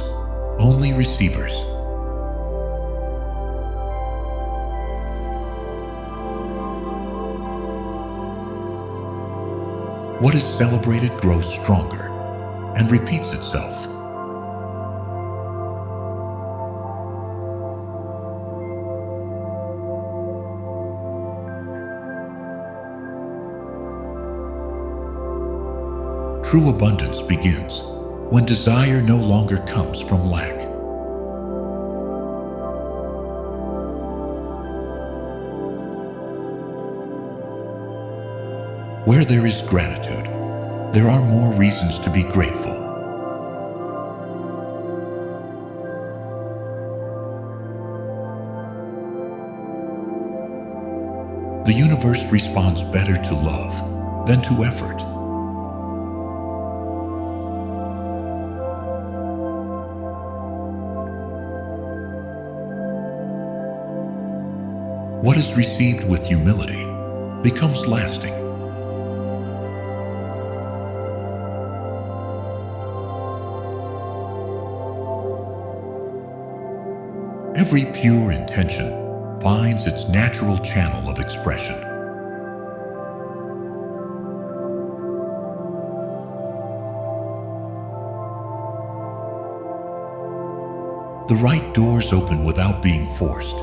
only receivers. What is celebrated grows stronger and repeats itself. True abundance begins when desire no longer comes from lack. Where there is gratitude, there are more reasons to be grateful. The universe responds better to love than to effort. What is received with humility becomes lasting. Every pure intention finds its natural channel of expression. The right doors open without being forced.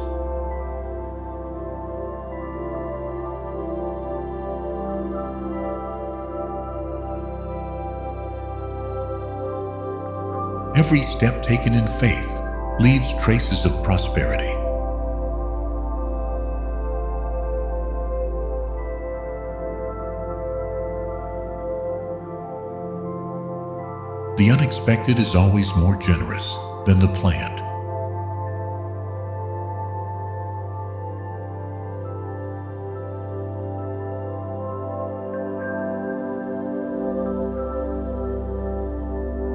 Every step taken in faith leaves traces of prosperity. The unexpected is always more generous than the planned.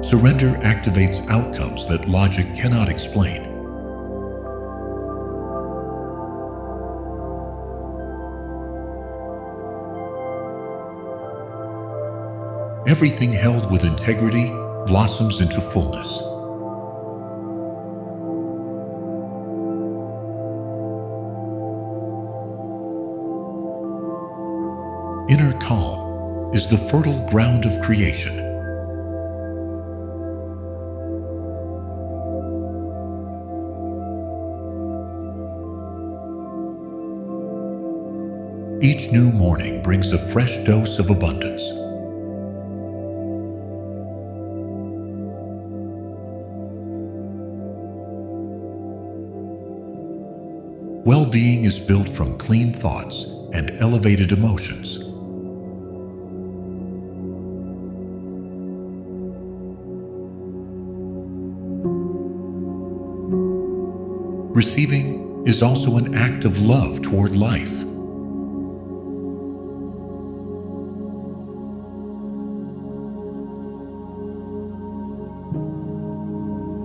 Surrender activates outcomes that logic cannot explain. Everything held with integrity blossoms into fullness. Inner calm is the fertile ground of creation. Each new morning brings a fresh dose of abundance. Well-being is built from clean thoughts and elevated emotions. Receiving is also an act of love toward life.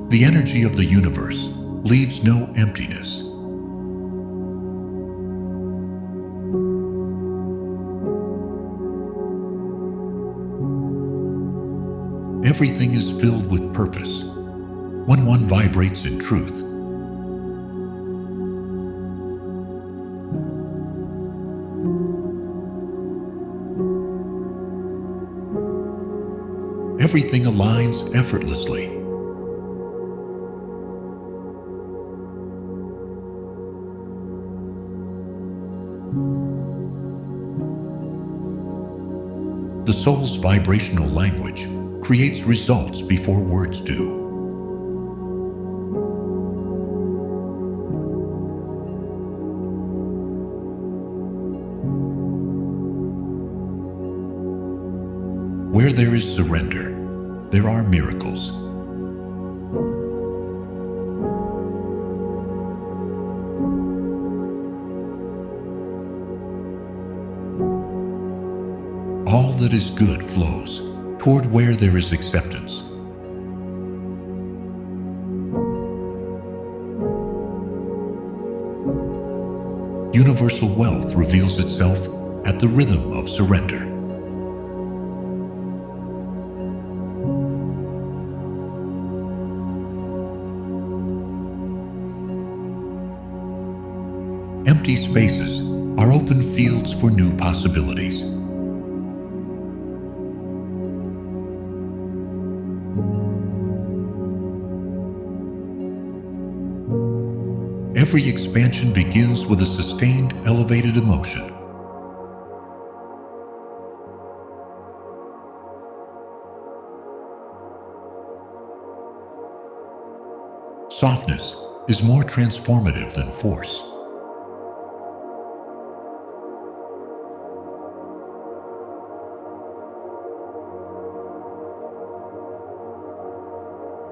The energy of the universe leaves no emptiness. Everything is filled with purpose when one vibrates in truth. Everything aligns effortlessly. The soul's vibrational language creates results before words do. Where there is surrender, there are miracles. All that is good flows toward where there is acceptance. Universal wealth reveals itself at the rhythm of surrender. Empty spaces are open fields for new possibilities. Every expansion begins with a sustained, elevated emotion. Softness is more transformative than force.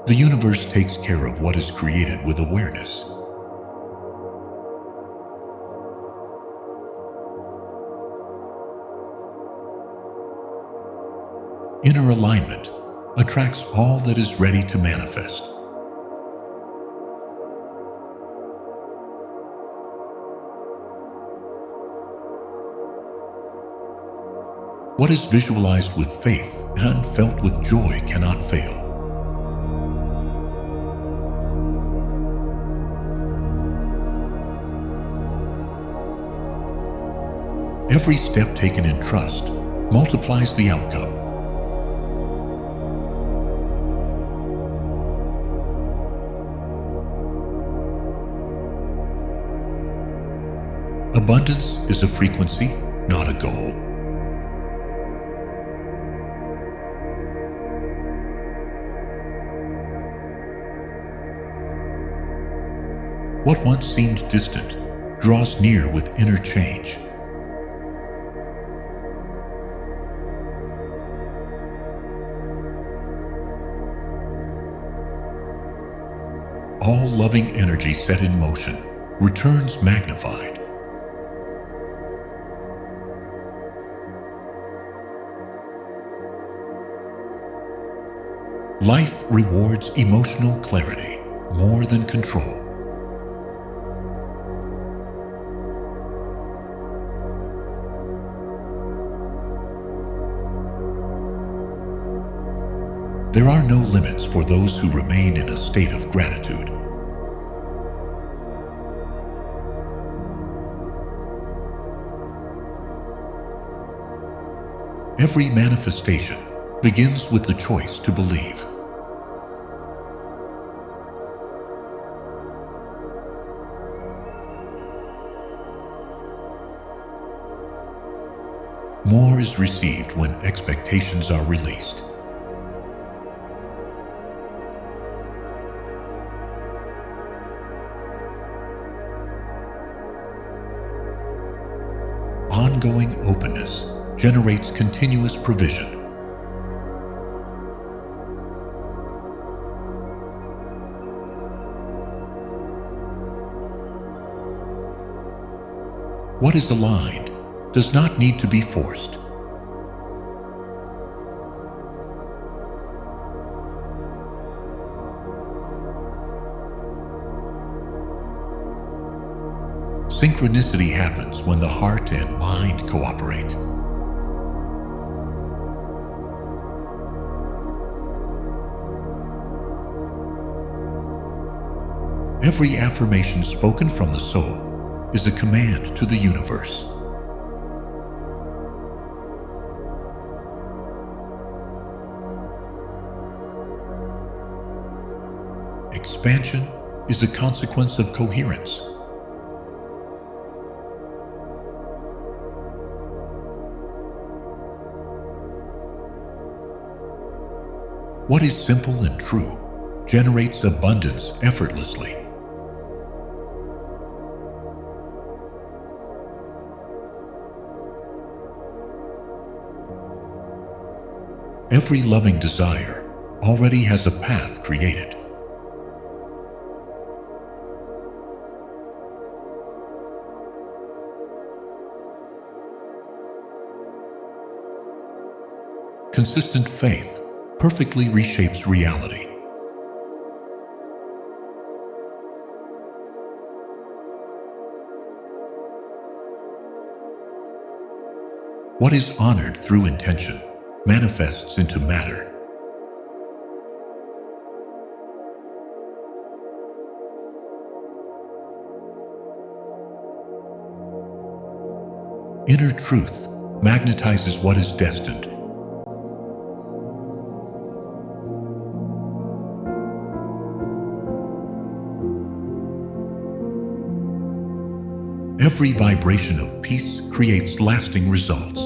The universe takes care of what is created with awareness. Inner alignment attracts all that is ready to manifest. What is visualized with faith and felt with joy cannot fail. Every step taken in trust multiplies the outcome. Abundance is a frequency, not a goal. What once seemed distant draws near with inner change. All loving energy set in motion returns magnified. Life rewards emotional clarity more than control. There are no limits for those who remain in a state of gratitude. Every manifestation begins with the choice to believe. More is received when expectations are released. Ongoing openness generates continuous provision. What is aligned does not need to be forced. Synchronicity happens when the heart and mind cooperate. Every affirmation spoken from the soul is a command to the universe. Expansion is a consequence of coherence. What is simple and true generates abundance effortlessly. Every loving desire already has a path created. Consistent faith perfectly reshapes reality. What is honored through intention manifests into matter. Inner truth magnetizes what is destined. Every vibration of peace creates lasting results.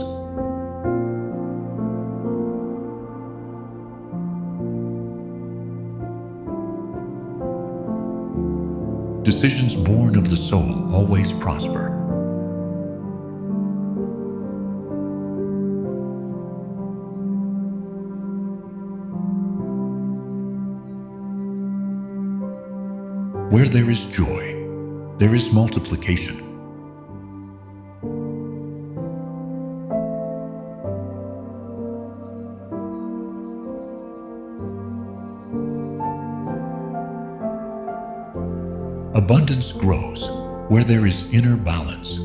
Decisions born of the soul always prosper. Where there is joy, there is multiplication. Abundance grows where there is inner balance.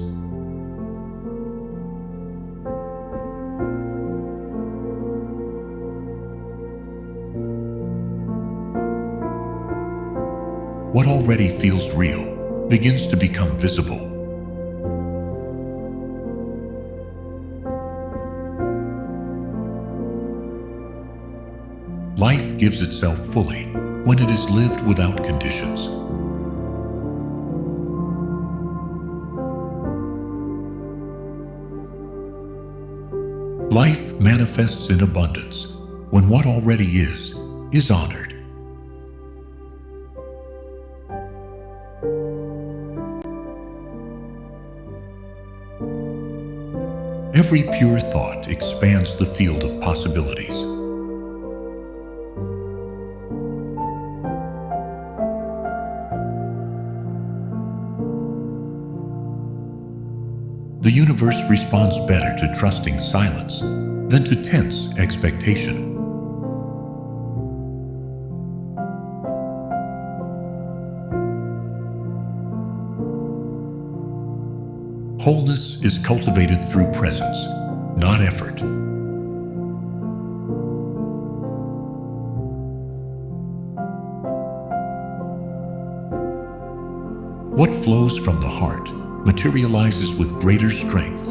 What already feels real begins to become visible. Life gives itself fully when it is lived without conditions. Life manifests in abundance when what already is honored. Every pure thought expands the field of possibilities. The universe responds better to trusting silence than to tense expectation. Wholeness is cultivated through presence, not effort. What flows from the heart materializes with greater strength.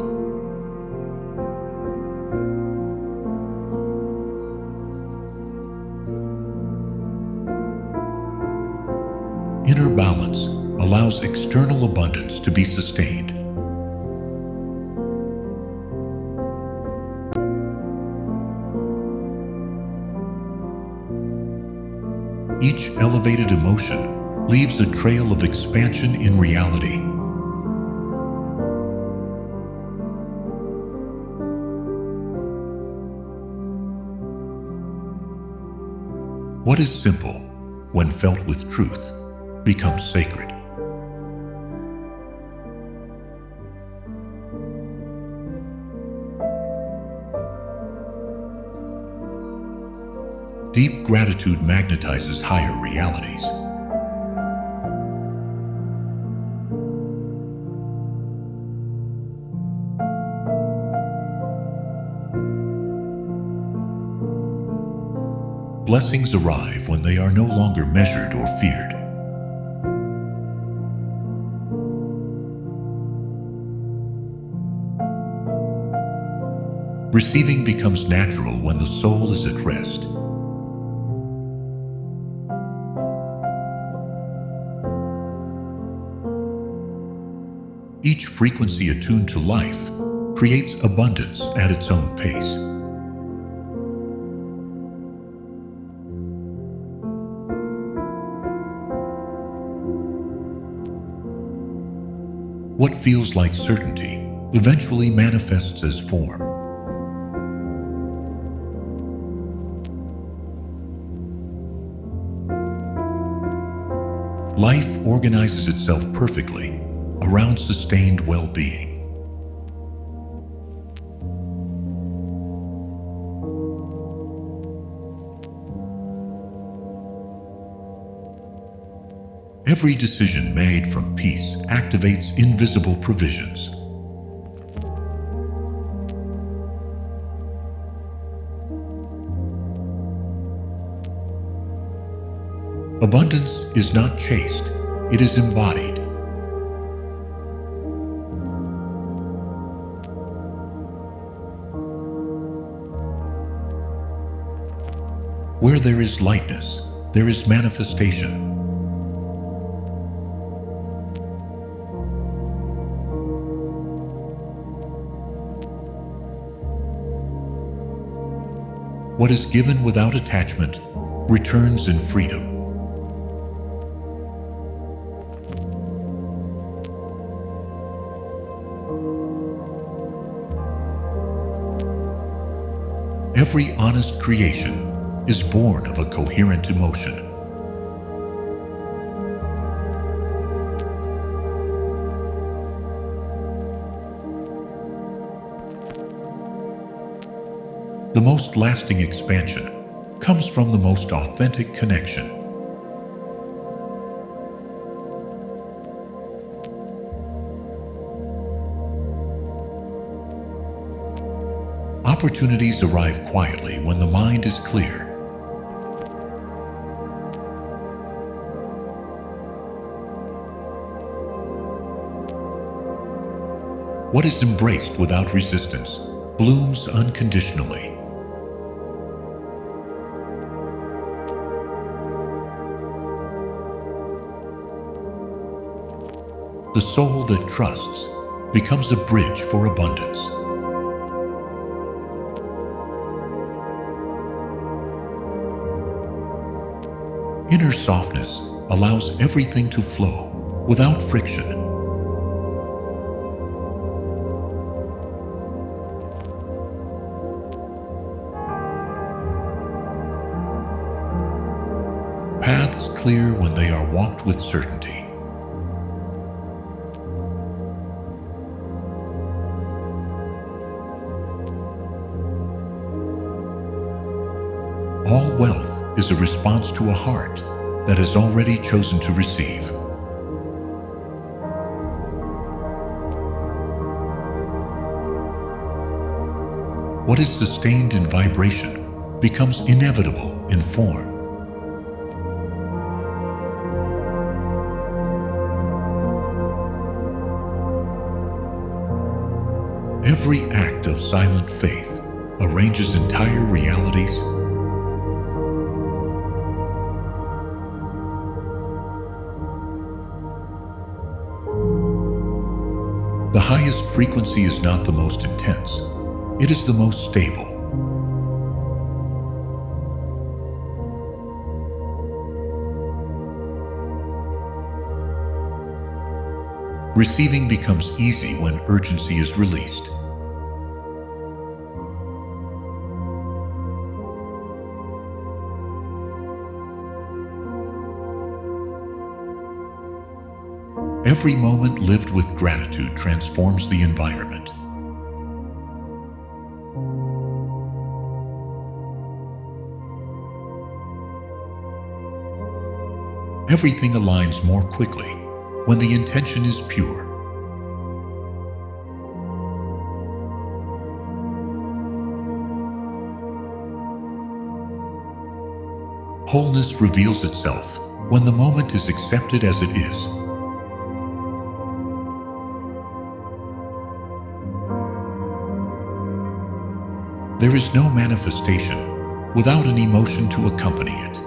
Inner balance allows external abundance to be sustained. Each elevated emotion leaves a trail of expansion in reality. What is simple, when felt with truth, becomes sacred. Deep gratitude magnetizes higher realities. Blessings arrive when they are no longer measured or feared. Receiving becomes natural when the soul is at rest. Each frequency attuned to life creates abundance at its own pace. What feels like certainty eventually manifests as form. Life organizes itself perfectly around sustained well-being. Every decision made from peace activates invisible provisions. Abundance is not chased, it is embodied. Where there is lightness, there is manifestation. What is given without attachment returns in freedom. Every honest creation is born of a coherent emotion. The most lasting expansion comes from the most authentic connection. Opportunities arrive quietly when the mind is clear. What is embraced without resistance blooms unconditionally. The soul that trusts becomes a bridge for abundance. Inner softness allows everything to flow without friction. Paths clear when they are walked with certainty. All wealth is a response to a heart that has already chosen to receive. What is sustained in vibration becomes inevitable in form. Every act of silent faith arranges entire realities. The highest frequency is not the most intense, it is the most stable. Receiving becomes easy when urgency is released. Every moment lived with gratitude transforms the environment. Everything aligns more quickly when the intention is pure. Wholeness reveals itself when the moment is accepted as it is. There is no manifestation without an emotion to accompany it.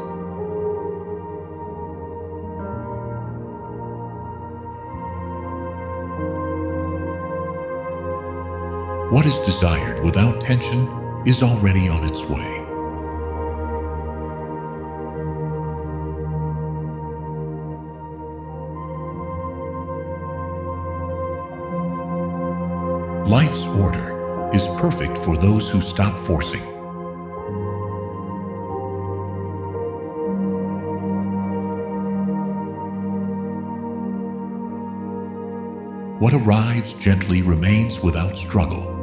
What is desired without tension is already on its way. Life's order is perfect for those who stop forcing. What arrives gently remains without struggle.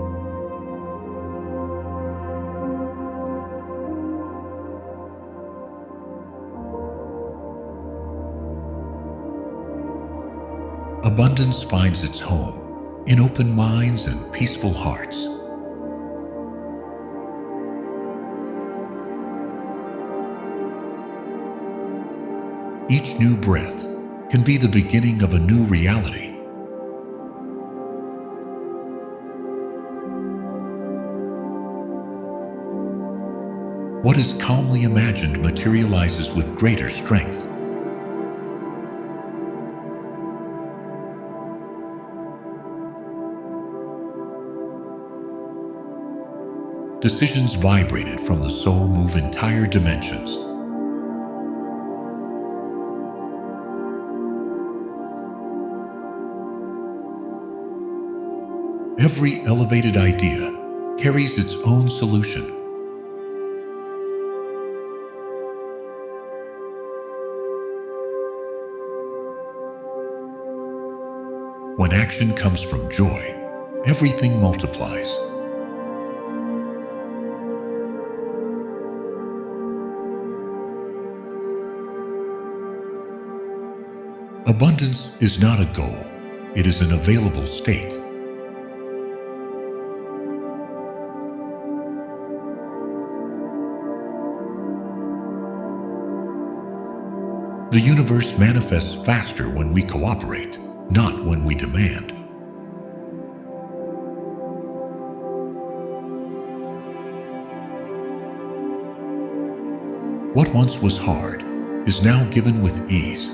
Abundance finds its home in open minds and peaceful hearts. Each new breath can be the beginning of a new reality. What is calmly imagined materializes with greater strength. Decisions vibrated from the soul move entire dimensions. Every elevated idea carries its own solution. When action comes from joy, everything multiplies. Abundance is not a goal, it is an available state. The universe manifests faster when we cooperate, not when we demand. What once was hard is now given with ease.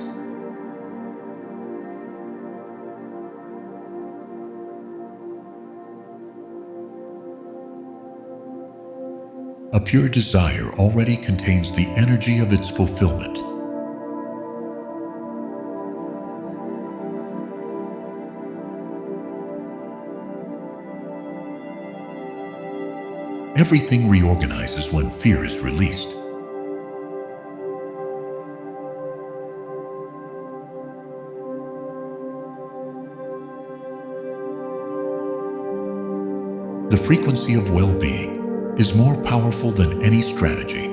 A pure desire already contains the energy of its fulfillment. Everything reorganizes when fear is released. The frequency of well-being is more powerful than any strategy.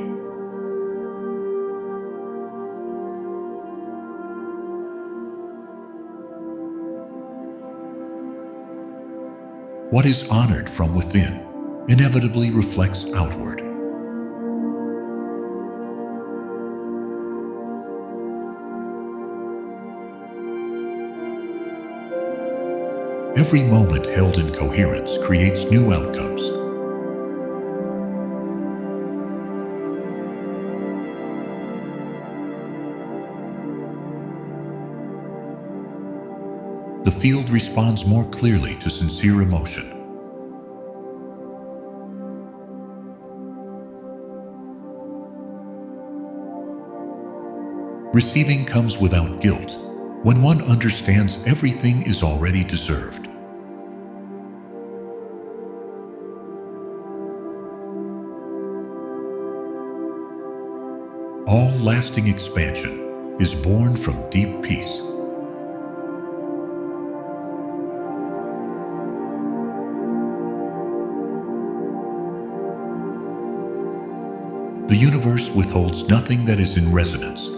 What is honored from within inevitably reflects outward. Every moment held in coherence creates new outcomes. The field responds more clearly to sincere emotion. Receiving comes without guilt when one understands everything is already deserved. All lasting expansion is born from deep peace. The universe withholds nothing that is in resonance.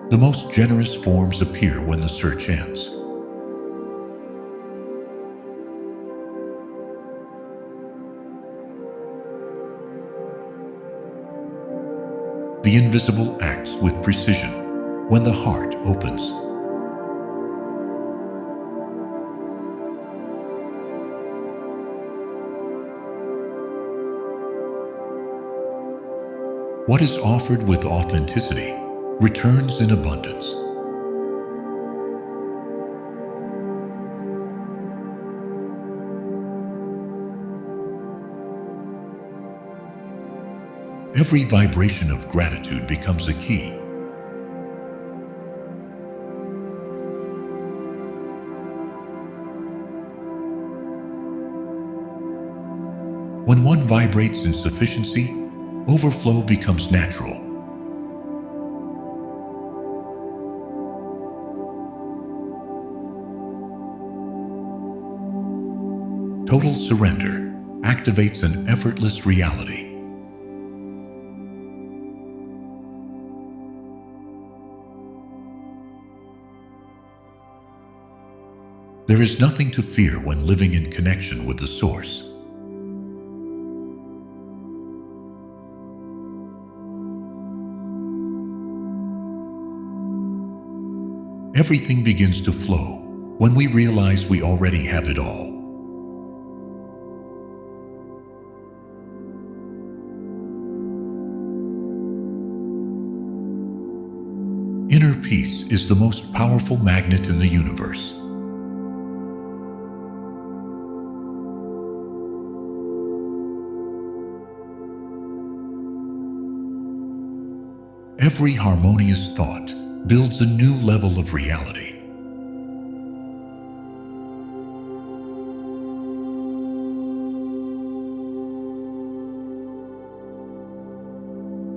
The most generous forms appear when the search ends. The invisible acts with precision when the heart opens. What is offered with authenticity returns in abundance. Every vibration of gratitude becomes a key. When one vibrates in sufficiency, overflow becomes natural. Total surrender activates an effortless reality. There is nothing to fear when living in connection with the Source. Everything begins to flow when we realize we already have it all. Inner peace is the most powerful magnet in the universe. Every harmonious thought builds a new level of reality.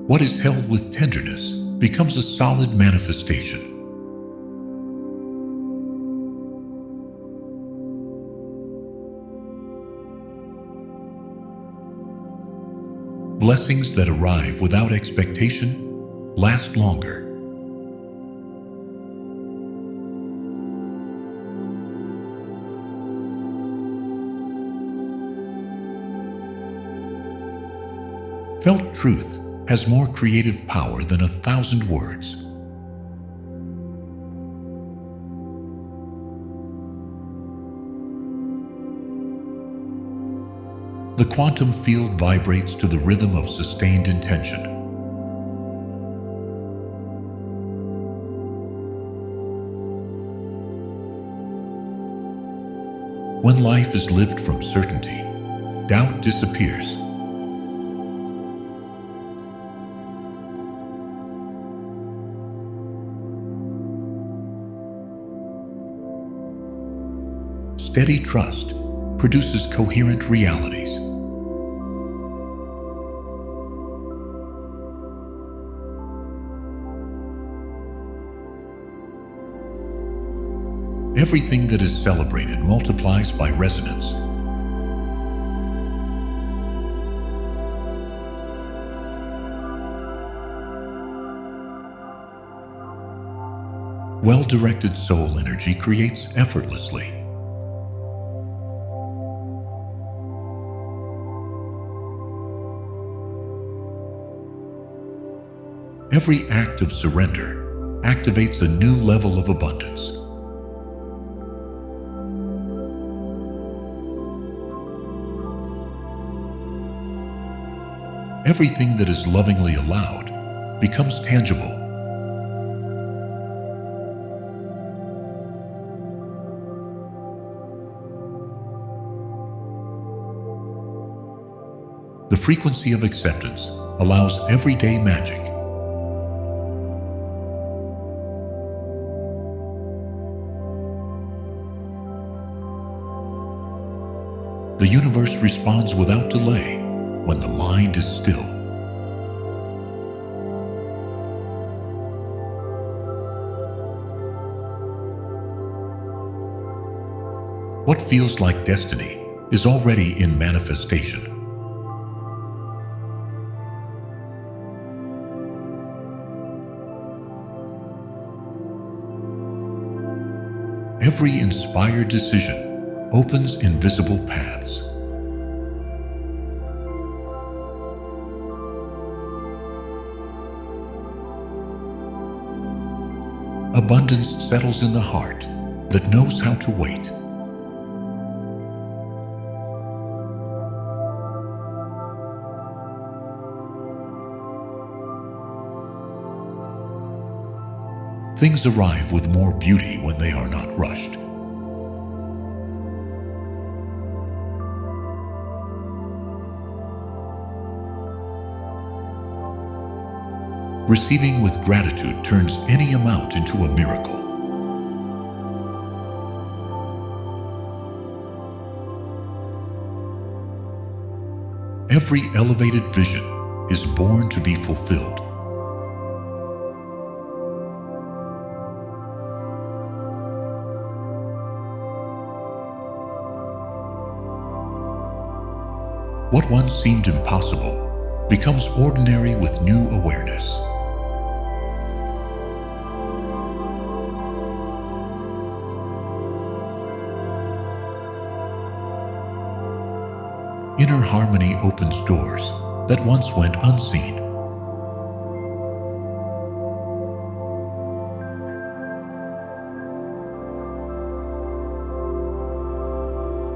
What is held with tenderness becomes a solid manifestation. Blessings that arrive without expectation last longer. Felt truth has more creative power than 1,000 words. The quantum field vibrates to the rhythm of sustained intention. When life is lived from certainty, doubt disappears. Steady trust produces coherent realities. Everything that is celebrated multiplies by resonance. Well-directed soul energy creates effortlessly. Every act of surrender activates a new level of abundance. Everything that is lovingly allowed becomes tangible. The frequency of acceptance allows everyday magic. The universe responds without delay when the mind is still. What feels like destiny is already in manifestation. Every inspired decision opens invisible paths. Abundance settles in the heart that knows how to wait. Things arrive with more beauty when they are not rushed. Receiving with gratitude turns any amount into a miracle. Every elevated vision is born to be fulfilled. What once seemed impossible becomes ordinary with new awareness. Inner harmony opens doors that once went unseen.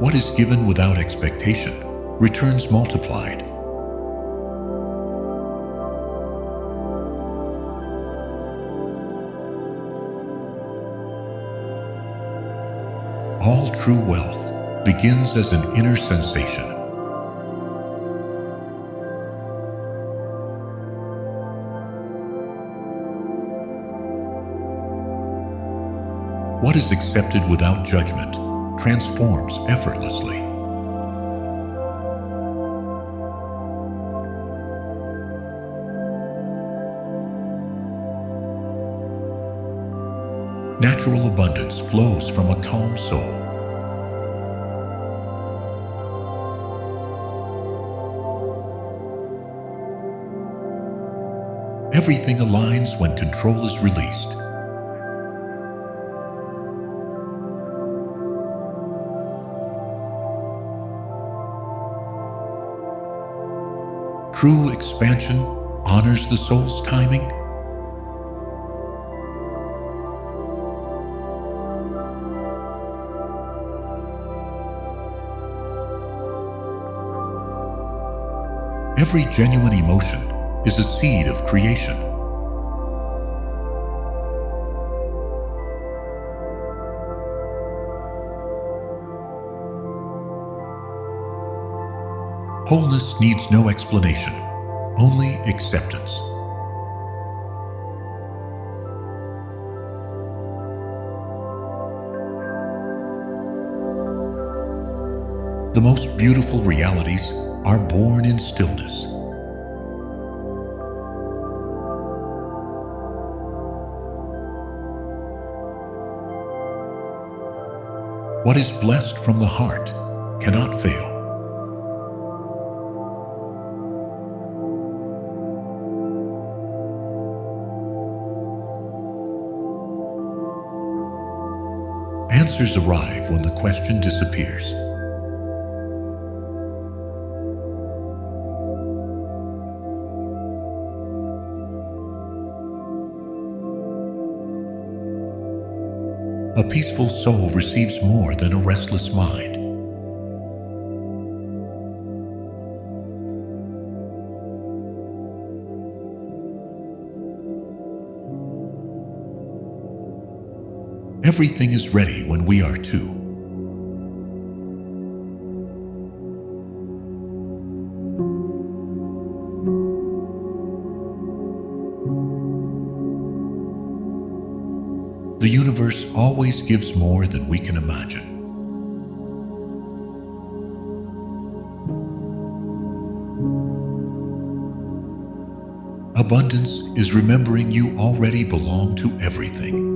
What is given without expectation returns multiplied. All true wealth begins as an inner sensation. What is accepted without judgment transforms effortlessly. Natural abundance flows from a calm soul. Everything aligns when control is released. True expansion honors the soul's timing. Every genuine emotion is a seed of creation. Wholeness needs no explanation, only acceptance. The most beautiful realities are born in stillness. What is blessed from the heart cannot fail. Answers arrive when the question disappears. A peaceful soul receives more than a restless mind. Everything is ready when we are too. The universe always gives more than we can imagine. Abundance is remembering you already belong to everything.